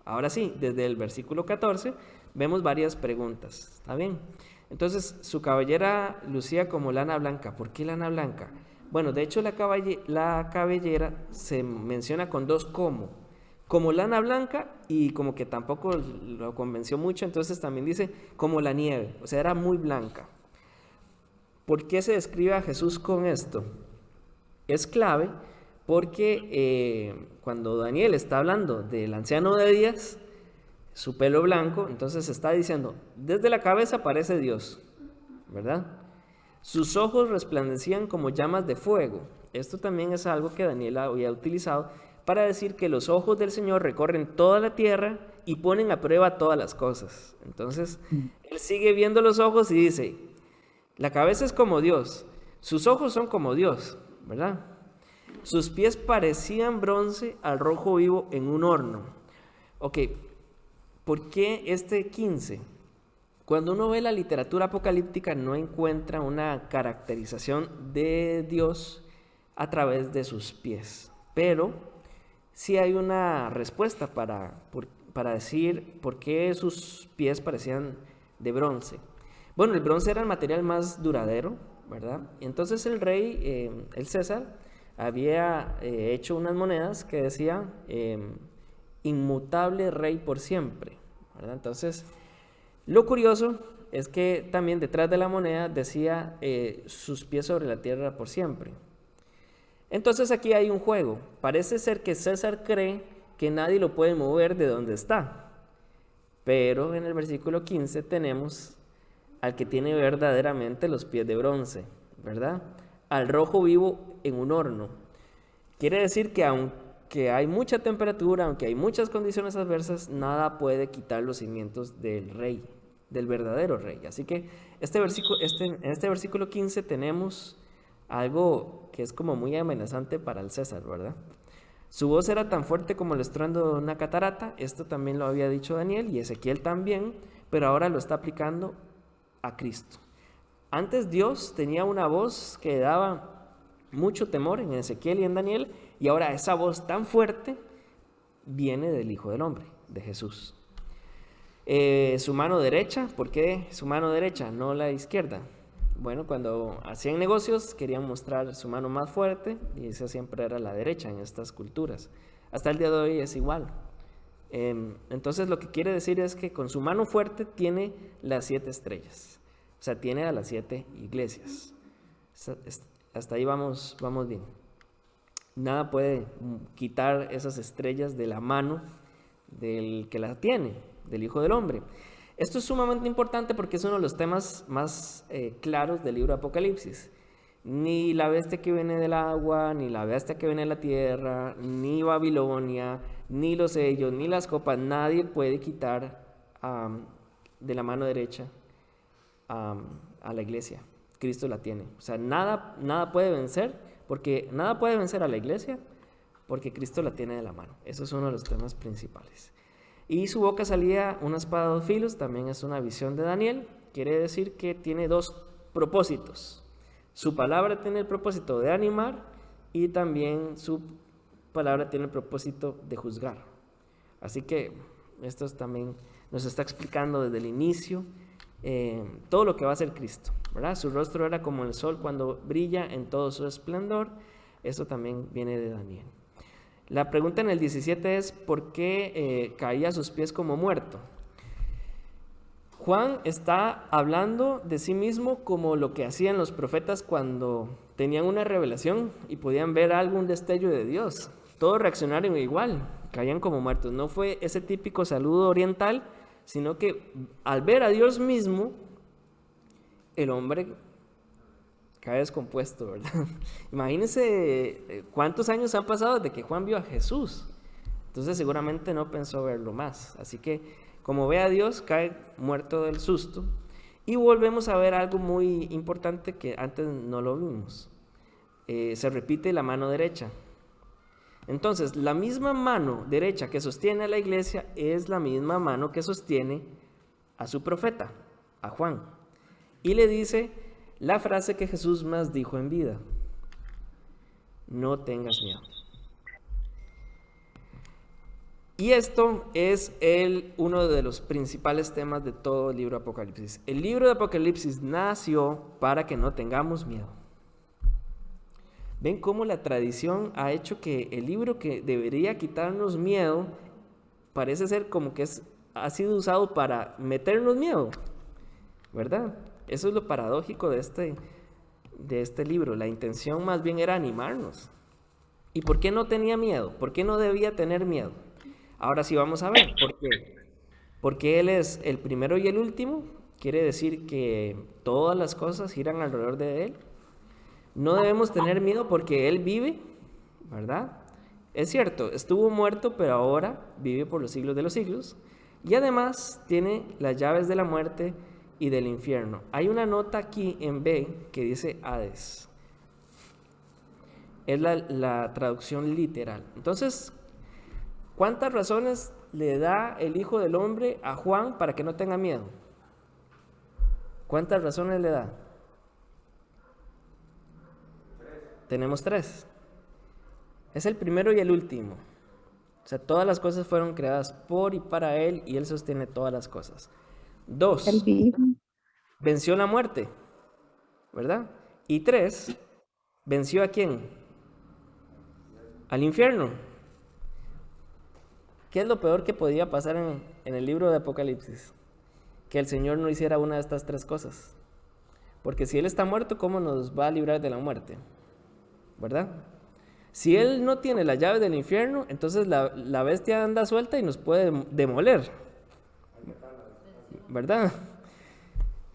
Ahora sí, desde el versículo 14 vemos varias preguntas. ¿Está bien? Entonces, su cabellera lucía como lana blanca. ¿Por qué lana blanca? Bueno, de hecho la cabellera se menciona con 2 como lana blanca y como que tampoco lo convenció mucho, entonces también dice como la nieve, o sea, era muy blanca. ¿Por qué se describe a Jesús con esto? Es clave porque cuando Daniel está hablando del anciano de días, su pelo blanco, entonces está diciendo, desde la cabeza parece Dios, ¿verdad? Sus ojos resplandecían como llamas de fuego. Esto también es algo que Daniel había utilizado para decir que los ojos del Señor recorren toda la tierra y ponen a prueba todas las cosas. Entonces, él sigue viendo los ojos y dice, la cabeza es como Dios, sus ojos son como Dios, ¿verdad? Sus pies parecían bronce al rojo vivo en un horno. Ok, ¿por qué este 15? Cuando uno ve la literatura apocalíptica no encuentra una caracterización de Dios a través de sus pies, pero sí hay una respuesta para decir por qué sus pies parecían de bronce. Bueno, el bronce era el material más duradero, ¿verdad? Entonces el rey, el César, había hecho unas monedas que decían inmutable rey por siempre, ¿verdad? Entonces, lo curioso es que también detrás de la moneda decía sus pies sobre la tierra por siempre. Entonces aquí hay un juego. Parece ser que César cree que nadie lo puede mover de donde está. Pero en el versículo 15 tenemos al que tiene verdaderamente los pies de bronce, ¿verdad? Al rojo vivo en un horno. Quiere decir que aunque hay mucha temperatura, aunque hay muchas condiciones adversas, nada puede quitar los cimientos del rey, del verdadero rey. Así que en este versículo 15 tenemos algo que es como muy amenazante para el César, ¿verdad? Su voz era tan fuerte como el estruendo de una catarata. Esto también lo había dicho Daniel y Ezequiel también, pero ahora lo está aplicando a Cristo. Antes Dios tenía una voz que daba mucho temor en Ezequiel y en Daniel, y ahora esa voz tan fuerte viene del Hijo del Hombre, de Jesús. Su mano derecha, ¿por qué su mano derecha, no la izquierda? Bueno, cuando hacían negocios querían mostrar su mano más fuerte y esa siempre era la derecha en estas culturas. Hasta el día de hoy es igual. Entonces lo que quiere decir es que con su mano fuerte tiene las 7 estrellas. O sea, tiene a las 7 iglesias. Hasta ahí vamos bien. Nada puede quitar esas estrellas de la mano del que las tiene, del Hijo del Hombre. Esto es sumamente importante porque es uno de los temas más claros del libro de Apocalipsis. Ni la bestia que viene del agua, ni la bestia que viene de la tierra, ni Babilonia, ni los sellos, ni las copas, nadie puede quitar de la mano derecha a la iglesia. Cristo la tiene. O sea, nada puede vencer Porque nada puede vencer a la iglesia porque Cristo la tiene de la mano. Eso es uno de los temas principales. Y su boca salía una espada de 2 filos, también es una visión de Daniel. Quiere decir que tiene 2 propósitos. Su palabra tiene el propósito de animar y también su palabra tiene el propósito de juzgar. Así que esto también nos está explicando desde el inicio todo lo que va a hacer Cristo, ¿verdad? Su rostro era como el sol cuando brilla en todo su esplendor. Eso también viene de Daniel. La pregunta en el 17 es ¿por qué caía a sus pies como muerto? Juan está hablando de sí mismo como lo que hacían los profetas cuando tenían una revelación y podían ver algún destello de Dios. Todos reaccionaron igual, caían como muertos. No fue ese típico saludo oriental, sino que al ver a Dios mismo, el hombre cae descompuesto, ¿verdad? Imagínense cuántos años han pasado desde que Juan vio a Jesús. Entonces seguramente no pensó verlo más. Así que como ve a Dios, cae muerto del susto. Y volvemos a ver algo muy importante que antes no lo vimos. Se repite la mano derecha. Entonces, la misma mano derecha que sostiene a la iglesia es la misma mano que sostiene a su profeta, a Juan. Y le dice la frase que Jesús más dijo en vida: no tengas miedo. Y esto es uno de los principales temas de todo el libro de Apocalipsis. El libro de Apocalipsis nació para que no tengamos miedo. ¿Ven cómo la tradición ha hecho que el libro que debería quitarnos miedo parece ser como que ha sido usado para meternos miedo? ¿Verdad? Eso es lo paradójico de este libro. La intención más bien era animarnos. ¿Y por qué no tenía miedo? ¿Por qué no debía tener miedo? Ahora sí vamos a ver por qué. Porque Él es el primero y el último. Quiere decir que todas las cosas giran alrededor de Él. No debemos tener miedo porque Él vive, ¿verdad? Es cierto, estuvo muerto, pero ahora vive por los siglos de los siglos. Y además tiene las llaves de la muerte y del infierno. Hay una nota aquí en B que dice Hades. Es la traducción literal. Entonces, ¿cuántas razones le da el Hijo del Hombre a Juan para que no tenga miedo? ¿Cuántas razones le da? Tenemos 3. Es el primero y el último. O sea, todas las cosas fueron creadas por y para Él y Él sostiene todas las cosas. 2. Venció la muerte, ¿verdad? Y 3. ¿Venció a quién? Al infierno. ¿Qué es lo peor que podía pasar en el libro de Apocalipsis? Que el Señor no hiciera una de estas 3 cosas. Porque si Él está muerto, ¿cómo nos va a librar de la muerte? ¿Verdad? Si Él no tiene la llave del infierno, entonces la bestia anda suelta y nos puede demoler, ¿verdad?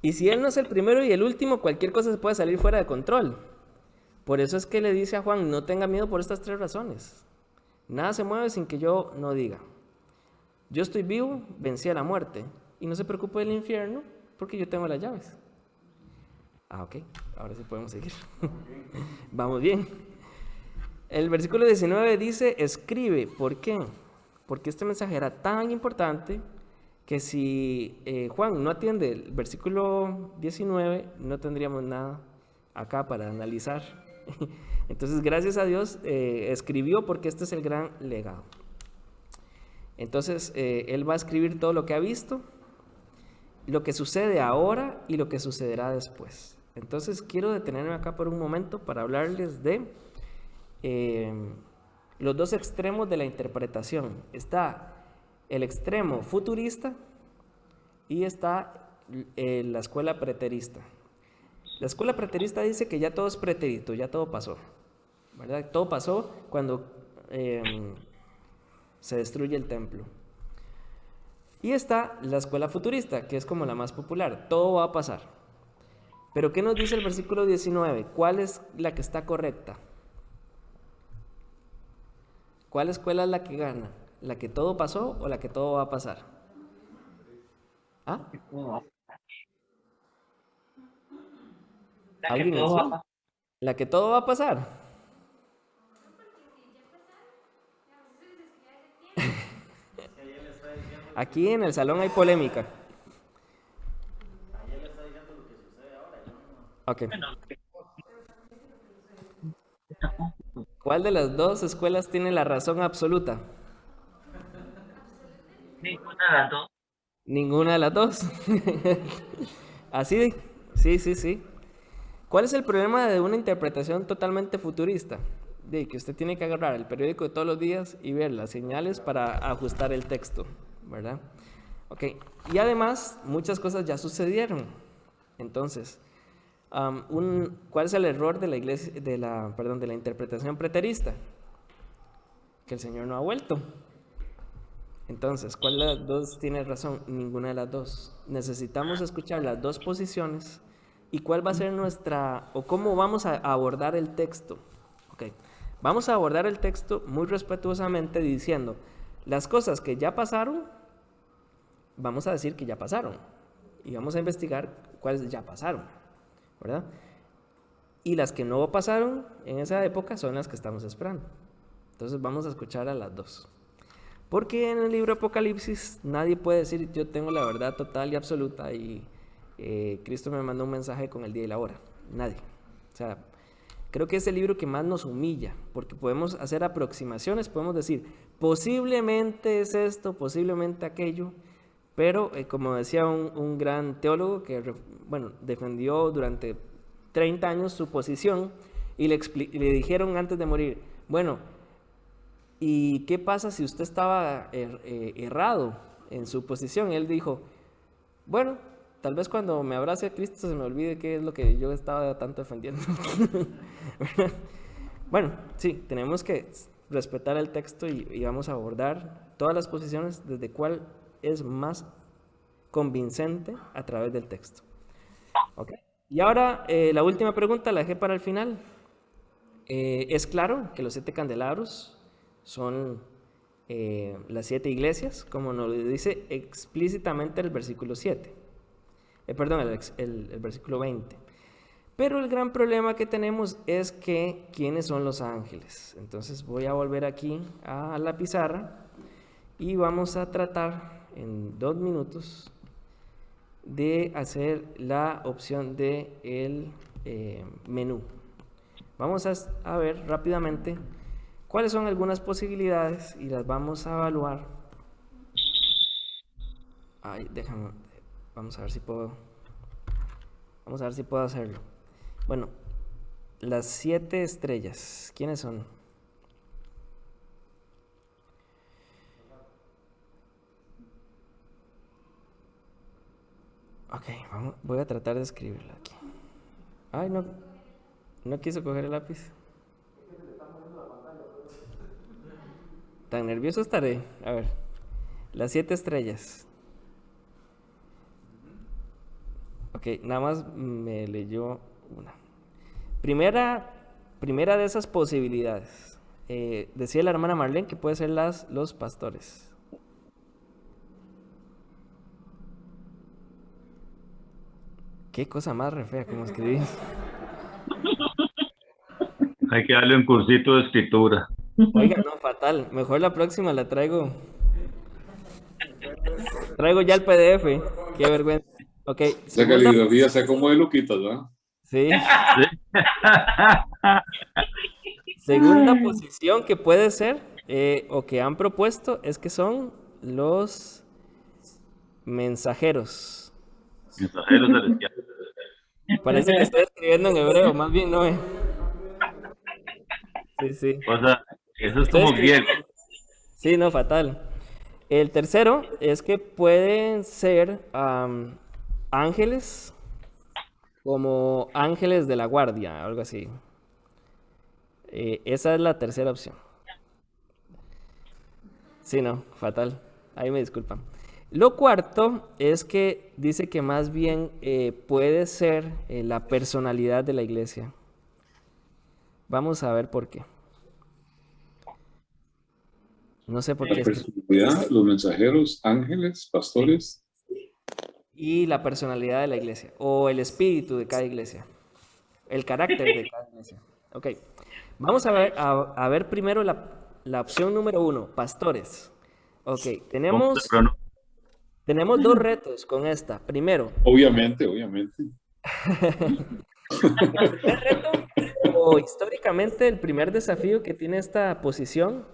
Y si Él no es el primero y el último, cualquier cosa se puede salir fuera de control. Por eso es que le dice a Juan: no tenga miedo por estas 3 razones. Nada se mueve sin que yo no diga. Yo estoy vivo, vencí a la muerte, y no se preocupe del infierno porque yo tengo las llaves. Ok, ahora sí podemos seguir. Vamos bien. El versículo 19 dice: escribe. ¿Por qué? Porque este mensaje era tan importante que si Juan no atiende el versículo 19, no tendríamos nada acá para analizar. Entonces, gracias a Dios, escribió, porque este es el gran legado. Entonces, él va a escribir todo lo que ha visto, lo que sucede ahora y lo que sucederá después. Entonces quiero detenerme acá por un momento para hablarles de los 2 extremos de la interpretación. Está el extremo futurista y está la escuela preterista. La escuela preterista dice que ya todo es pretérito, ya todo pasó, ¿verdad? Todo pasó cuando se destruye el templo. Y está la escuela futurista, que es como la más popular. Todo va a pasar. Pero ¿qué nos dice el versículo 19? ¿Cuál es la que está correcta? ¿Cuál escuela es la que gana? ¿La que todo pasó o la que todo va a pasar? ¿Ah? ¿Alguien dice? ¿La que todo va a pasar? Aquí en el salón hay polémica. Ok. ¿Cuál de las dos escuelas tiene la razón absoluta?
Ninguna de las dos.
Ninguna de las dos. Así, sí. ¿Cuál es el problema de una interpretación totalmente futurista? De que usted tiene que agarrar el periódico de todos los días y ver las señales para ajustar el texto, ¿verdad? Ok, y además muchas cosas ya sucedieron. Entonces, ¿cuál es el error de la iglesia, de la interpretación preterista? Que el Señor no ha vuelto. Entonces, ¿cuál de las dos tiene razón? Ninguna de las dos. Necesitamos escuchar las dos posiciones y cuál va a ser o cómo vamos a abordar el texto. Ok, vamos a abordar el texto muy respetuosamente diciendo, las cosas que ya pasaron, vamos a decir que ya pasaron y vamos a investigar cuáles ya pasaron, ¿verdad? Y las que no pasaron en esa época son las que estamos esperando. Entonces vamos a escuchar a las dos. Porque en el libro Apocalipsis nadie puede decir yo tengo la verdad total y absoluta y Cristo me mandó un mensaje con el día y la hora. Nadie. O sea, creo que es el libro que más nos humilla, porque podemos hacer aproximaciones, podemos decir posiblemente es esto, posiblemente aquello, pero como decía un gran teólogo que defendió durante 30 años su posición y le dijeron antes de morir, bueno, ¿y qué pasa si usted estaba errado en su posición? Y él dijo, bueno, tal vez cuando me abrace a Cristo se me olvide qué es lo que yo estaba tanto defendiendo. Bueno, sí, tenemos que respetar el texto y vamos a abordar todas las posiciones desde cuál es más convincente a través del texto. Okay. Y ahora la última pregunta la dejé para el final. ¿Es claro que los 7 candelabros son las 7 iglesias, como nos lo dice explícitamente el versículo 7? El versículo 20. Pero el gran problema que tenemos es que ¿quiénes son los ángeles? Entonces voy a volver aquí a la pizarra y vamos a tratar en 2 minutos de hacer la opción de el menú. Vamos a ver rápidamente cuáles son algunas posibilidades y las vamos a evaluar. Vamos a ver si puedo hacerlo. Bueno, las 7 estrellas, ¿quiénes son? Ok, voy a tratar de escribirlo aquí. Ay, no quiso coger el lápiz. Tan nervioso estaré. A ver, las 7 estrellas. Ok, nada más me leyó una. Primera de esas posibilidades. Decía la hermana Marlene que puede ser los pastores. Qué cosa más re fea como escribís.
Hay que darle un cursito de escritura.
Oiga, no, fatal. Mejor la próxima la traigo. Traigo ya el PDF. Qué vergüenza. Ok.
La caligrafía sea como de loquitas, ¿verdad?
Sí. Segunda posición que puede ser, o que han propuesto, es que son los mensajeros.
Mensajeros celestiales.
Parece que estoy escribiendo en hebreo, más bien no. Sí.
O sea, eso es como griego.
Sí, no, fatal. El tercero es que pueden ser ángeles, como ángeles de la guardia, algo así. Esa es la tercera opción. Sí, no, fatal. Ahí me disculpan. Lo cuarto es que dice que más bien puede ser la personalidad de la iglesia. Vamos a ver por qué. No sé por qué.
La personalidad, los mensajeros, ángeles, pastores.
Y la personalidad de la iglesia, o el espíritu de cada iglesia. El carácter de cada iglesia. Ok. Vamos a ver primero la opción número 1, pastores. Ok, tenemos... Tenemos dos retos con esta. Primero,
Obviamente.
el primer reto, o históricamente el primer desafío que tiene esta posición,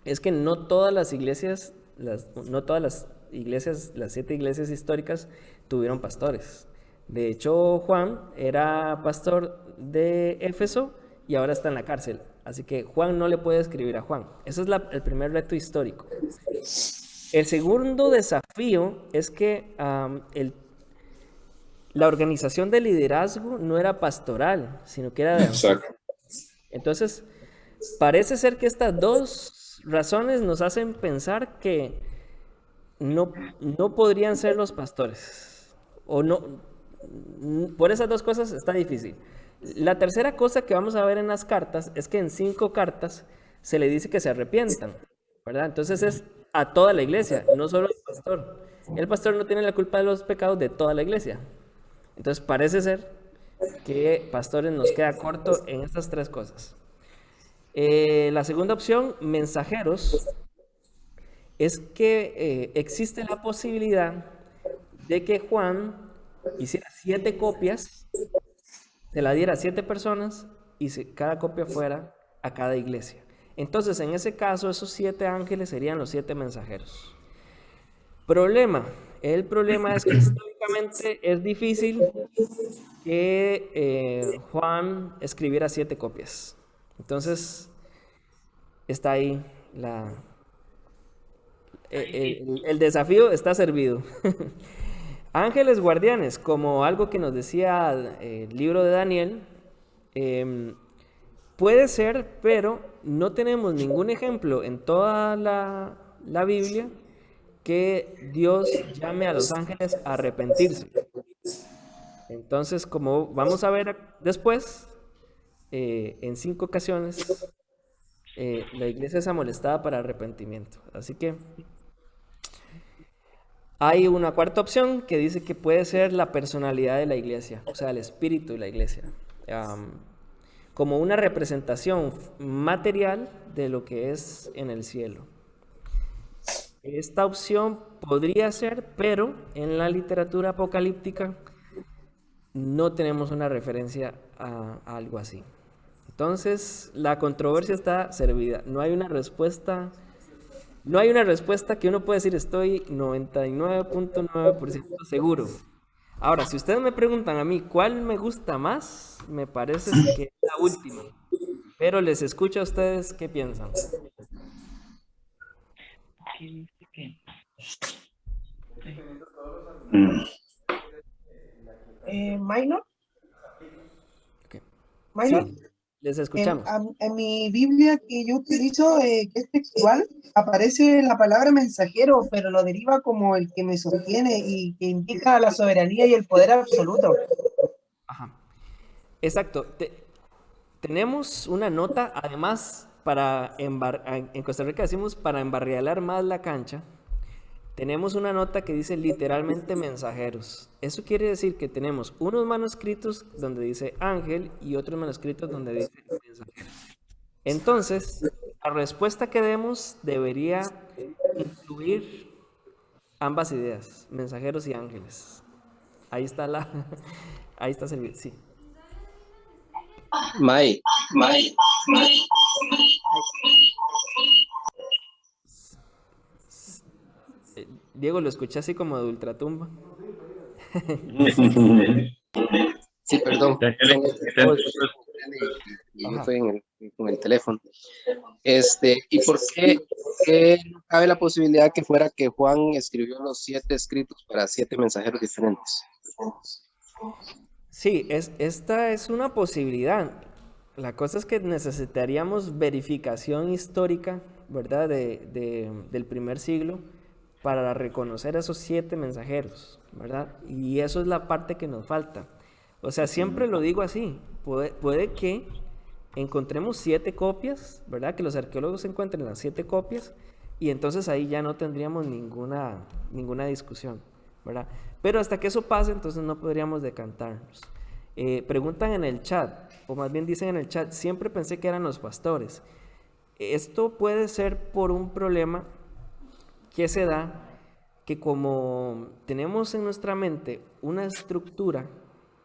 es que no todas las iglesias, las 7 iglesias históricas tuvieron pastores. De hecho, Juan era pastor de Éfeso y ahora está en la cárcel. Así que Juan no le puede escribir a Juan. Ese es el primer reto histórico. El segundo desafío es que la organización de liderazgo no era pastoral, sino que era de ancianos.
Exacto.
Entonces, parece ser que estas dos razones nos hacen pensar que no podrían ser los pastores. O no, por esas dos cosas está difícil. La tercera cosa que vamos a ver en las cartas es que en 5 cartas se le dice que se arrepientan, ¿verdad? Entonces es a toda la iglesia, no solo al pastor. El pastor no tiene la culpa de los pecados de toda la iglesia. Entonces parece ser que pastores nos queda corto en estas 3 cosas. La segunda opción, mensajeros, es que existe la posibilidad de que Juan hiciera 7 copias, se la diera a 7 personas y cada copia fuera a cada iglesia. Entonces, en ese caso, esos 7 ángeles serían los 7 mensajeros. El problema es que históricamente es difícil que Juan escribiera 7 copias. Entonces, está ahí el desafío está servido. Ángeles guardianes, como algo que nos decía el libro de Daniel, puede ser, pero no tenemos ningún ejemplo en toda la Biblia que Dios llame a los ángeles a arrepentirse. Entonces, como vamos a ver después, en 5 ocasiones la iglesia se molestaba para arrepentimiento. Así que hay una cuarta opción que dice que puede ser la personalidad de la iglesia, o sea, el espíritu de la iglesia, como una representación material de lo que es en el cielo. Esta opción podría ser, pero en la literatura apocalíptica no tenemos una referencia a algo así. Entonces, la controversia está servida. No hay una respuesta que uno pueda decir estoy 99.9% seguro. Ahora, si ustedes me preguntan a mí cuál me gusta más, me parece que es la última. Pero les escucho a ustedes qué piensan.
Minor.
Okay.
Minor.
Sí, les escuchamos.
En mi Biblia que yo utilizo, que es textual, aparece la palabra mensajero, pero lo deriva como el que me sostiene y que indica la soberanía y el poder absoluto.
Ajá. Exacto. Tenemos una nota, además, en Costa Rica decimos para embarrialar más la cancha. Tenemos una nota que dice literalmente mensajeros. Eso quiere decir que tenemos unos manuscritos donde dice ángel y otros manuscritos donde dice mensajeros. Entonces, la respuesta que demos debería incluir ambas ideas, mensajeros y ángeles. Ahí está ahí está servido, sí.
May.
Diego, lo escuché así como de ultratumba.
Sí, perdón. Yo estoy con el teléfono. ¿Y por qué no cabe la posibilidad que fuera que Juan escribió los 7 escritos para 7 mensajeros diferentes?
Sí, esta es una posibilidad. La cosa es que necesitaríamos verificación histórica, ¿verdad? Del primer siglo para reconocer a esos 7 mensajeros, ¿verdad? Y eso es la parte que nos falta. O sea, siempre lo digo así, puede que encontremos 7 copias, ¿verdad? Que los arqueólogos encuentren las 7 copias y entonces ahí ya no tendríamos ninguna discusión, ¿verdad? Pero hasta que eso pase, entonces no podríamos decantarnos. Preguntan en el chat, o más bien dicen en el chat, siempre pensé que eran los pastores. Esto puede ser por un problema que se da, que como tenemos en nuestra mente una estructura,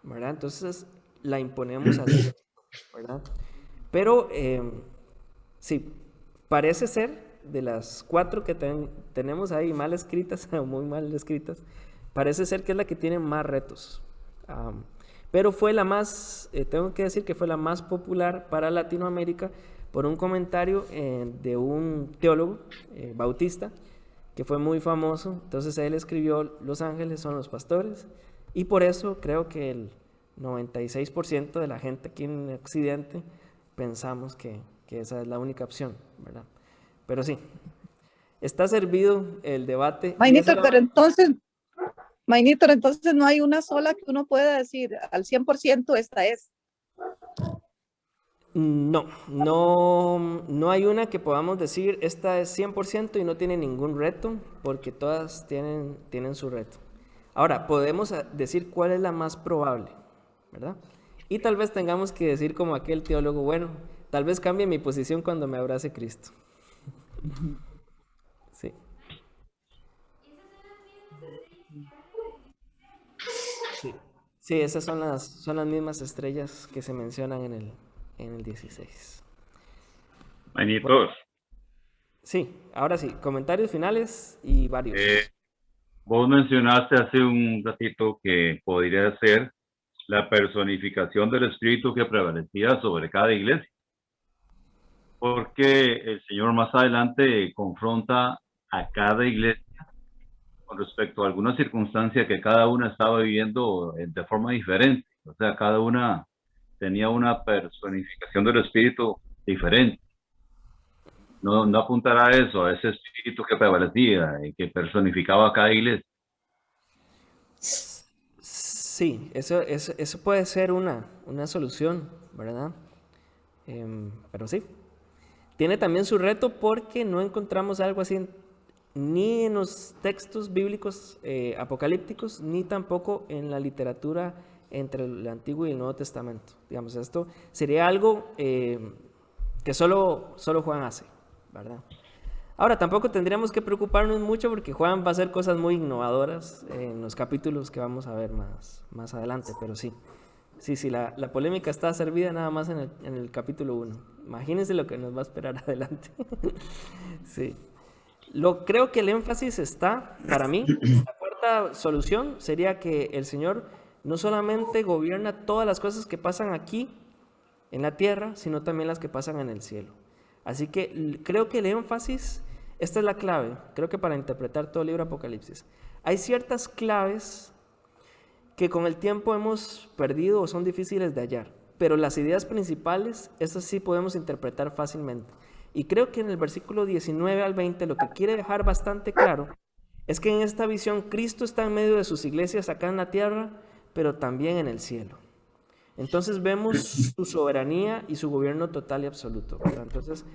¿verdad? Entonces la imponemos así, ¿verdad? Pero sí, parece ser de las 4 que tenemos ahí mal escritas o muy mal escritas, parece ser que es la que tiene más retos. Pero fue la más, tengo que decir que fue la más popular para Latinoamérica por un comentario de un teólogo bautista que fue muy famoso. Entonces él escribió: los ángeles son los pastores, y por eso creo que el 96% de la gente aquí en Occidente pensamos que esa es la única opción, ¿verdad? Pero sí, está servido el debate.
Mainito, pero entonces no hay una sola que uno pueda decir al 100% esta es.
No hay una que podamos decir esta es 100% y no tiene ningún reto, porque todas tienen su reto. Ahora, podemos decir cuál es la más probable, ¿verdad? Y tal vez tengamos que decir como aquel teólogo: bueno, tal vez cambie mi posición cuando me abrace Cristo. Sí. Sí, esas son las mismas estrellas que se mencionan en el 16.
Manitos.
Bueno, sí, ahora sí, comentarios finales y varios.
Vos mencionaste hace un ratito que podría ser la personificación del espíritu que prevalecía sobre cada iglesia, porque el Señor más adelante confronta a cada iglesia con respecto a alguna circunstancia que cada una estaba viviendo de forma diferente. O sea, cada una tenía una personificación del espíritu diferente. No apuntará a eso, a ese espíritu que prevalecía y que personificaba a cada iglesia.
Sí, eso puede ser una solución, ¿verdad? Pero sí, tiene también su reto porque no encontramos algo así ni en los textos bíblicos apocalípticos, ni tampoco en la literatura entre el Antiguo y el Nuevo Testamento. Digamos, esto sería algo que solo Juan hace, ¿verdad? Ahora, tampoco tendríamos que preocuparnos mucho porque Juan va a hacer cosas muy innovadoras en los capítulos que vamos a ver más adelante, pero sí, la polémica está servida nada más en el capítulo 1. Imagínense lo que nos va a esperar adelante. Sí. Creo que el énfasis está, para mí, la cuarta solución sería que el Señor no solamente gobierna todas las cosas que pasan aquí en la tierra, sino también las que pasan en el cielo. Así que creo que el énfasis, esta es la clave, creo que para interpretar todo el libro de Apocalipsis. Hay ciertas claves que con el tiempo hemos perdido o son difíciles de hallar, pero las ideas principales, esas sí podemos interpretar fácilmente. Y creo que en el versículo 19 al 20 lo que quiere dejar bastante claro es que en esta visión Cristo está en medio de sus iglesias acá en la tierra, pero también en el cielo. Entonces vemos su soberanía y su gobierno total y absoluto, ¿verdad? Entonces,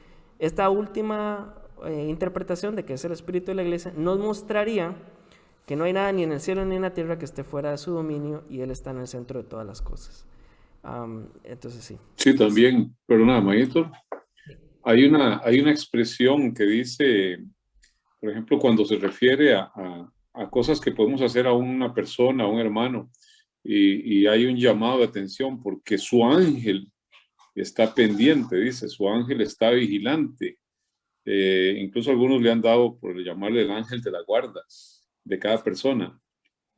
esta última interpretación de que es el espíritu de la iglesia nos mostraría que no hay nada ni en el cielo ni en la tierra que esté fuera de su dominio y Él está en el centro de todas las cosas. Entonces sí.
Sí, también, perdona, Maestro. Hay una expresión que dice, por ejemplo, cuando se refiere a cosas que podemos hacer a una persona, a un hermano, y hay un llamado de atención porque su ángel está pendiente, dice, su ángel está vigilante. Incluso algunos le han dado por llamarle el ángel de la guarda de cada persona.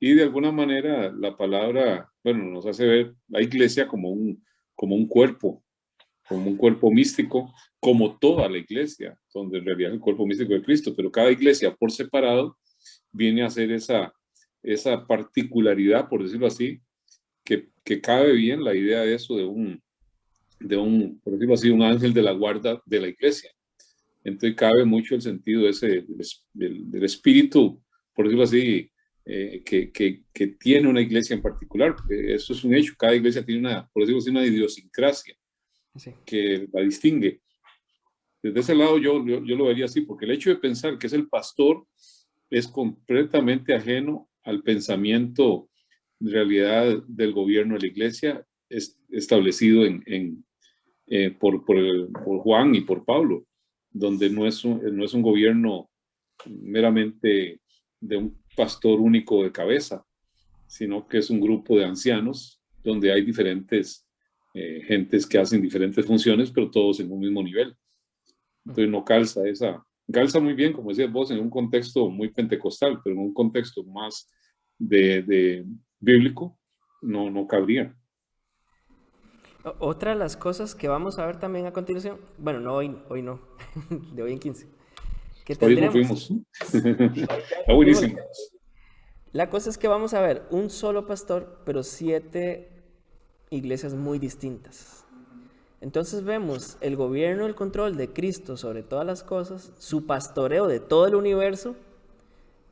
Y de alguna manera la palabra, bueno, nos hace ver la iglesia como un cuerpo místico, como toda la iglesia, donde en realidad es el cuerpo místico de Cristo, pero cada iglesia por separado viene a ser esa particularidad, por decirlo así, que cabe bien la idea de eso, por decirlo así, un ángel de la guarda de la iglesia. Entonces cabe mucho el sentido ese del espíritu, por decirlo así, que tiene una iglesia en particular. Eso es un hecho, cada iglesia tiene por decirlo así, una idiosincrasia que la distingue. Desde ese lado yo lo vería así, porque el hecho de pensar que es el pastor es completamente ajeno al pensamiento en realidad del gobierno de la iglesia establecido por Juan y por Pablo, donde no es un gobierno meramente de un pastor único de cabeza, sino que es un grupo de ancianos donde hay diferentes gentes que hacen diferentes funciones, pero todos en un mismo nivel. Entonces no calza muy bien, como decías vos, en un contexto muy pentecostal, pero en un contexto más de bíblico, no cabría.
Otra de las cosas que vamos a ver también a continuación, bueno, no hoy no, de hoy en 15, que
Hoy no
tendremos.
fuimos. Está buenísimo.
La cosa es que vamos a ver un solo pastor, pero 7 iglesias muy distintas. Entonces vemos el gobierno, el control de Cristo sobre todas las cosas, su pastoreo de todo el universo,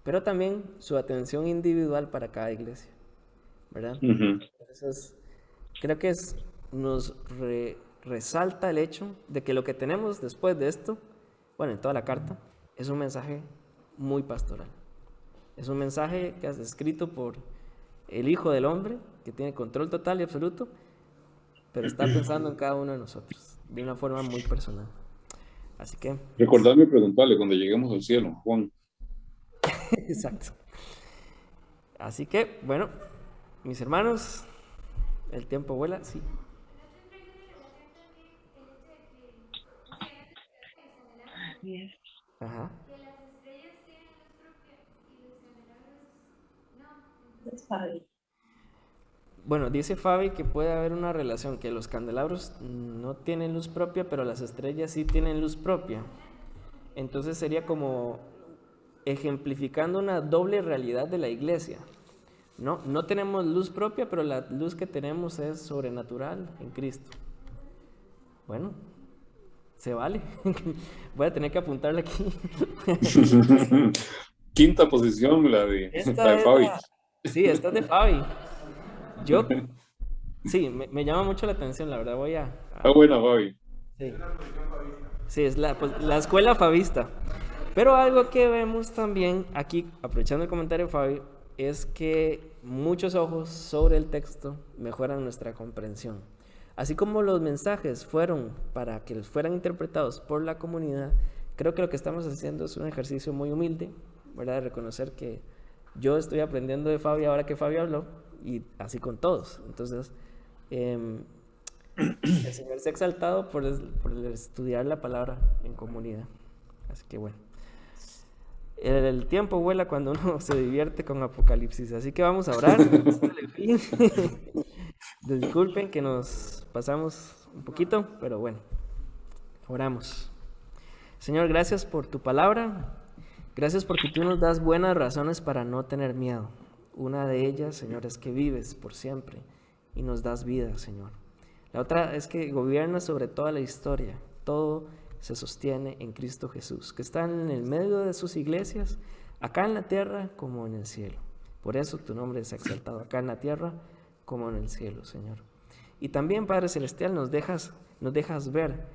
pero también su atención individual para cada iglesia, ¿verdad? Entonces, creo que nos resalta el hecho de que lo que tenemos después de esto, bueno, en toda la carta, es un mensaje muy pastoral. Es un mensaje que es escrito por el Hijo del Hombre, que tiene control total y absoluto, pero está pensando en cada uno de nosotros, de una forma muy personal. Así que...
Recordadme preguntarle cuando lleguemos al cielo, Juan.
Exacto. Así que, bueno, mis hermanos, el tiempo vuela, sí. Ajá. Bueno, dice Fabi que puede haber una relación, que los candelabros no tienen luz propia, pero las estrellas sí tienen luz propia. Entonces sería como ejemplificando una doble realidad de la iglesia. No tenemos luz propia, pero la luz que tenemos es sobrenatural en Cristo. Bueno, se vale. Voy a tener que apuntarle aquí.
Quinta posición, la de Fabi.
Sí, esta es de Fabi. Yo, sí, me llama mucho la atención, la verdad, voy a...
Está buena, Fabi.
Sí, es la escuela fabista. Pero algo que vemos también aquí, aprovechando el comentario de Fabi, es que muchos ojos sobre el texto mejoran nuestra comprensión. Así como los mensajes fueron para que fueran interpretados por la comunidad, creo que lo que estamos haciendo es un ejercicio muy humilde, ¿verdad? De reconocer que yo estoy aprendiendo de Fabi ahora que Fabi habló, y así con todos. Entonces, el Señor se ha exaltado por estudiar la palabra en comunidad. Así que bueno, el tiempo vuela cuando uno se divierte con Apocalipsis. Así que vamos a orar. Disculpen que nos pasamos un poquito, pero bueno, oramos. Señor, gracias por tu palabra. Gracias porque tú nos das buenas razones para no tener miedo. Una de ellas, Señor, es que vives por siempre y nos das vida, Señor. La otra es que gobiernas sobre toda la historia. Todo se sostiene en Cristo Jesús, que está en el medio de sus iglesias, acá en la tierra como en el cielo. Por eso tu nombre es exaltado acá en la tierra como en el cielo, Señor. Y también, Padre Celestial, nos dejas ver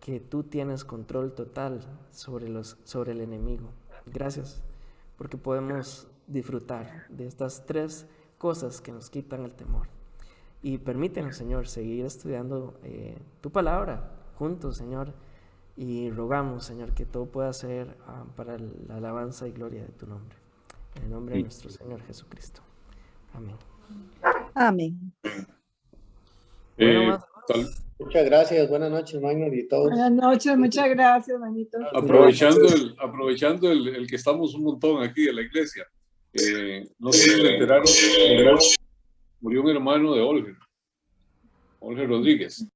que tú tienes control total sobre el enemigo. Gracias, porque podemos disfrutar de estas 3 cosas que nos quitan el temor. Y permítenos, Señor, seguir estudiando tu palabra juntos, Señor, y rogamos, Señor, que todo pueda ser para la alabanza y gloria de tu nombre. En el nombre de nuestro Señor Jesucristo. Amén.
Amén.
Muchas gracias, buenas noches, Maynor, y todos.
Buenas noches, muchas gracias, manito.
Aprovechando el que estamos un montón aquí de la iglesia. No sé si se enteraron, murió un hermano de Olger Rodríguez.